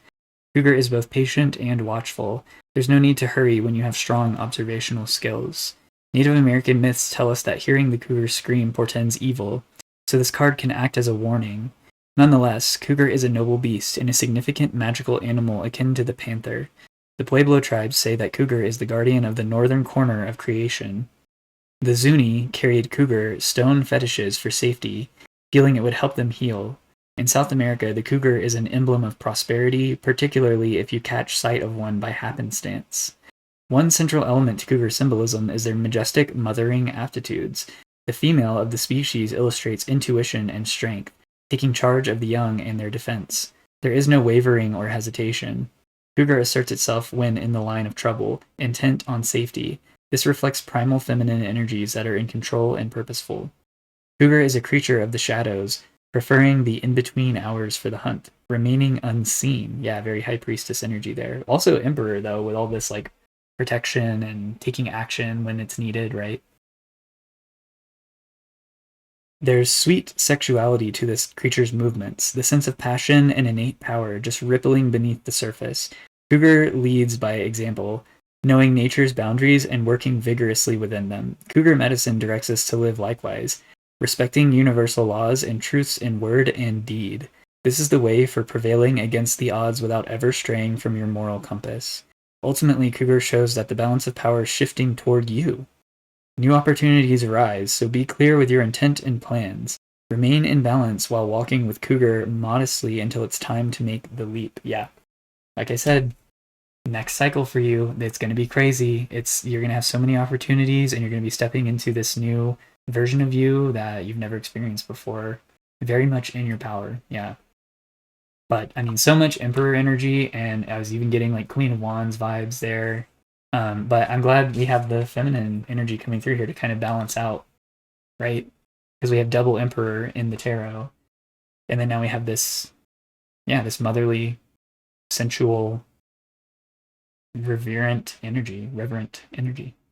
Cougar is both patient and watchful. There's no need to hurry when you have strong observational skills. Native American myths tell us that hearing the cougar scream portends evil, so this card can act as a warning. Nonetheless, cougar is a noble beast and a significant magical animal akin to the panther. The Pueblo tribes say that cougar is the guardian of the northern corner of creation. The Zuni carried cougar stone fetishes for safety, feeling it would help them heal. In South America, the cougar is an emblem of prosperity, particularly if you catch sight of one by happenstance. One central element to cougar symbolism is their majestic mothering aptitudes. The female of the species illustrates intuition and strength, taking charge of the young and their defense. There is no wavering or hesitation. Cougar asserts itself when in the line of trouble, intent on safety. This reflects primal feminine energies that are in control and purposeful. Cougar is a creature of the shadows, preferring the in-between hours for the hunt, remaining unseen. Yeah, very high priestess energy there. Also emperor, though, with all this like protection and taking action when it's needed, right? There's sweet sexuality to this creature's movements, the sense of passion and innate power just rippling beneath the surface. Cougar leads by example, knowing nature's boundaries and working vigorously within them. Cougar medicine directs us to live likewise, respecting universal laws and truths in word and deed. This is the way for prevailing against the odds without ever straying from your moral compass. Ultimately, Cougar shows that the balance of power is shifting toward you. New opportunities arise, so be clear with your intent and plans. Remain in balance while walking with Cougar modestly until it's time to make the leap. Yeah, like I said, next cycle for you, it's going to be crazy. You're going to have so many opportunities, and you're going to be stepping into this new version of you that you've never experienced before. Very much in your power, yeah. But I mean, so much Emperor energy, and I was even getting like Queen of Wands vibes there. But I'm glad we have the feminine energy coming through here to kind of balance out, right? Because we have double Emperor in the tarot, and then now we have this, yeah, this motherly, sensual, reverent energy.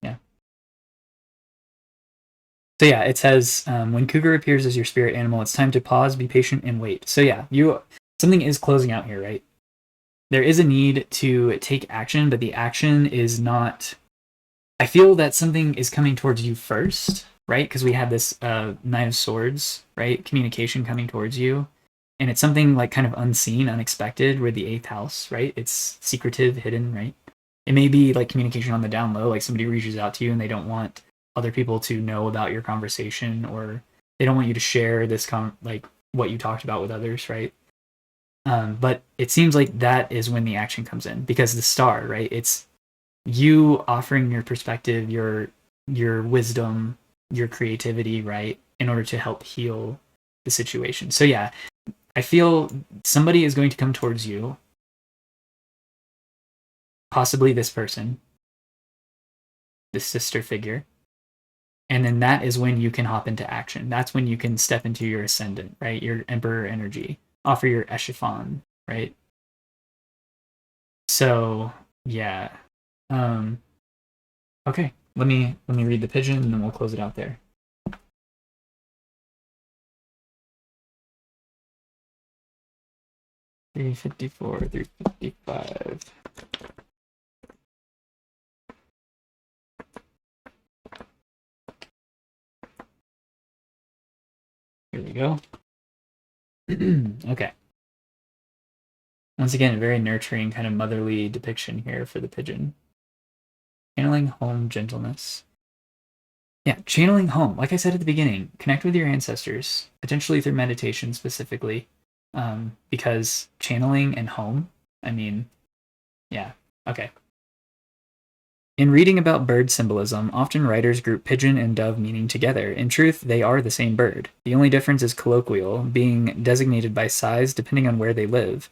Yeah. So yeah, it says when Cougar appears as your spirit animal, it's time to pause, be patient, and wait. So yeah, something is closing out here, right? There is a need to take action, but the action is not. I feel that something is coming towards you first, right? Because we have this Knight of Swords, right? Communication coming towards you, and it's something like kind of unseen, unexpected. Where the eighth house, right? It's secretive, hidden, right? It may be like communication on the down low, like somebody reaches out to you and they don't want other people to know about your conversation, or they don't want you to share this like what you talked about with others, right? But it seems like that is when the action comes in, because the star, right? It's you offering your perspective, your wisdom, your creativity, right, in order to help heal the situation. So yeah, I feel somebody is going to come towards you, possibly this person, this sister figure, and then that is when you can hop into action. That's when you can step into your ascendant, right? Your Emperor energy, offer your Eschefon, right? So yeah. Okay, let me read the pigeon and then we'll close it out there. 354, 355. Here we go. Okay. Once again, a very nurturing, kind of motherly depiction here for the pigeon. Channeling home gentleness. Yeah, channeling home. Like I said at the beginning, connect with your ancestors, potentially through meditation specifically, because channeling and home, I mean, yeah, okay. In reading about bird symbolism, often writers group pigeon and dove meaning together. In truth, they are the same bird. The only difference is colloquial, being designated by size depending on where they live.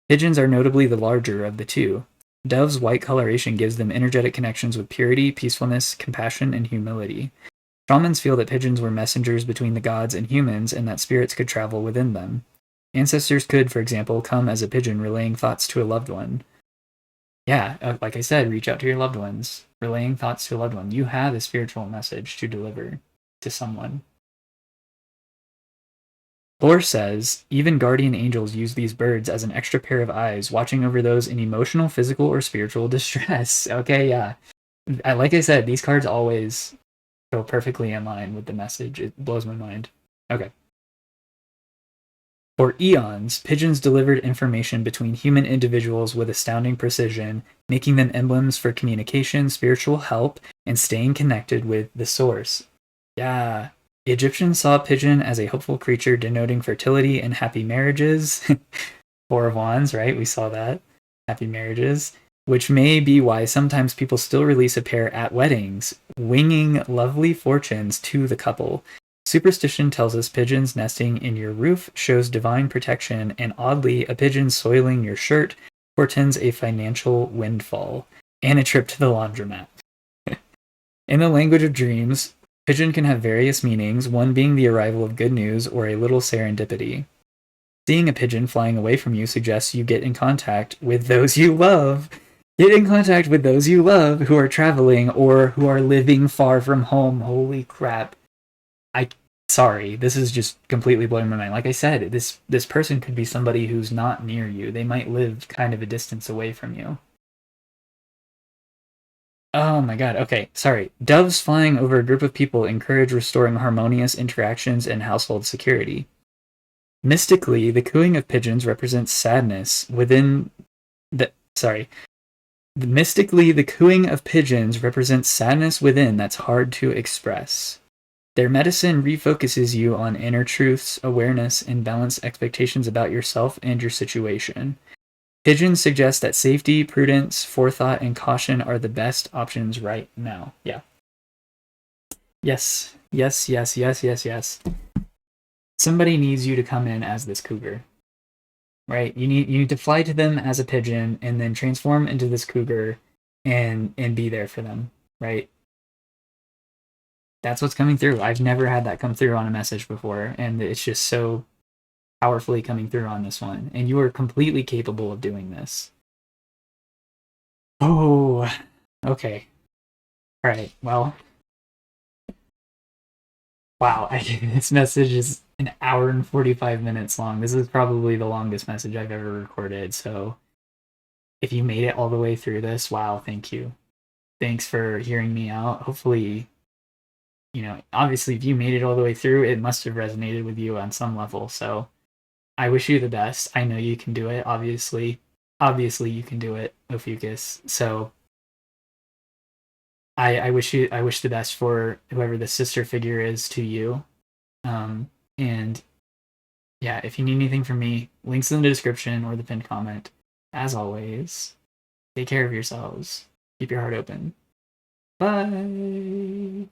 Pigeons are notably the larger of the two. Dove's white coloration gives them energetic connections with purity, peacefulness, compassion, and humility. Shamans feel that pigeons were messengers between the gods and humans, and that spirits could travel within them. Ancestors could, for example, come as a pigeon relaying thoughts to a loved one. Yeah, like I said, reach out to your loved ones, relaying thoughts to a loved one. You have a spiritual message to deliver to someone. Lore says even guardian angels use these birds as an extra pair of eyes, watching over those in emotional, physical, or spiritual distress. Okay, yeah. Like I said, these cards always go perfectly in line with the message. It blows my mind. Okay. For eons, pigeons delivered information between human individuals with astounding precision, making them emblems for communication, spiritual help, and staying connected with the source. Yeah. The Egyptians saw a pigeon as a hopeful creature denoting fertility and happy marriages. Four of Wands, right? We saw that. Happy marriages. Which may be why sometimes people still release a pair at weddings, winging lovely fortunes to the couple. Superstition tells us pigeons nesting in your roof shows divine protection, and oddly, a pigeon soiling your shirt portends a financial windfall and a trip to the laundromat. In the language of dreams, pigeon can have various meanings, one being the arrival of good news or a little serendipity. Seeing a pigeon flying away from you suggests you get in contact with those you love. Get in contact with those you love who are traveling or who are living far from home. Holy crap. Sorry, this is just completely blowing my mind. Like I said, this person could be somebody who's not near you. They might live kind of a distance away from you. Oh my god, okay, sorry. Doves flying over a group of people encourage restoring harmonious interactions and household security. Mystically, the cooing of pigeons represents sadness within the. Sorry. Mystically, the cooing of pigeons represents sadness within that's hard to express. Their medicine refocuses you on inner truths, awareness, and balanced expectations about yourself and your situation. Pigeons suggest that safety, prudence, forethought, and caution are the best options right now. Yeah. Yes. Yes, yes, yes, yes, yes. Somebody needs you to come in as this cougar. Right? You need to fly to them as a pigeon and then transform into this cougar and be there for them, right? That's what's coming through. I've never had that come through on a message before, and it's just so powerfully coming through on this one. And you are completely capable of doing this. Oh, okay. All right. Well, wow. This message is an hour and 45 minutes long. This is probably the longest message I've ever recorded. So if you made it all the way through this, wow, thank you. Thanks for hearing me out. Hopefully, obviously, if you made it all the way through, it must have resonated with you on some level. So I wish you the best. I know you can do it. Obviously, you can do it, Ophiuchus. So I wish the best for whoever the sister figure is to you. And yeah, if you need anything from me, links in the description or the pinned comment. As always, take care of yourselves. Keep your heart open. Bye.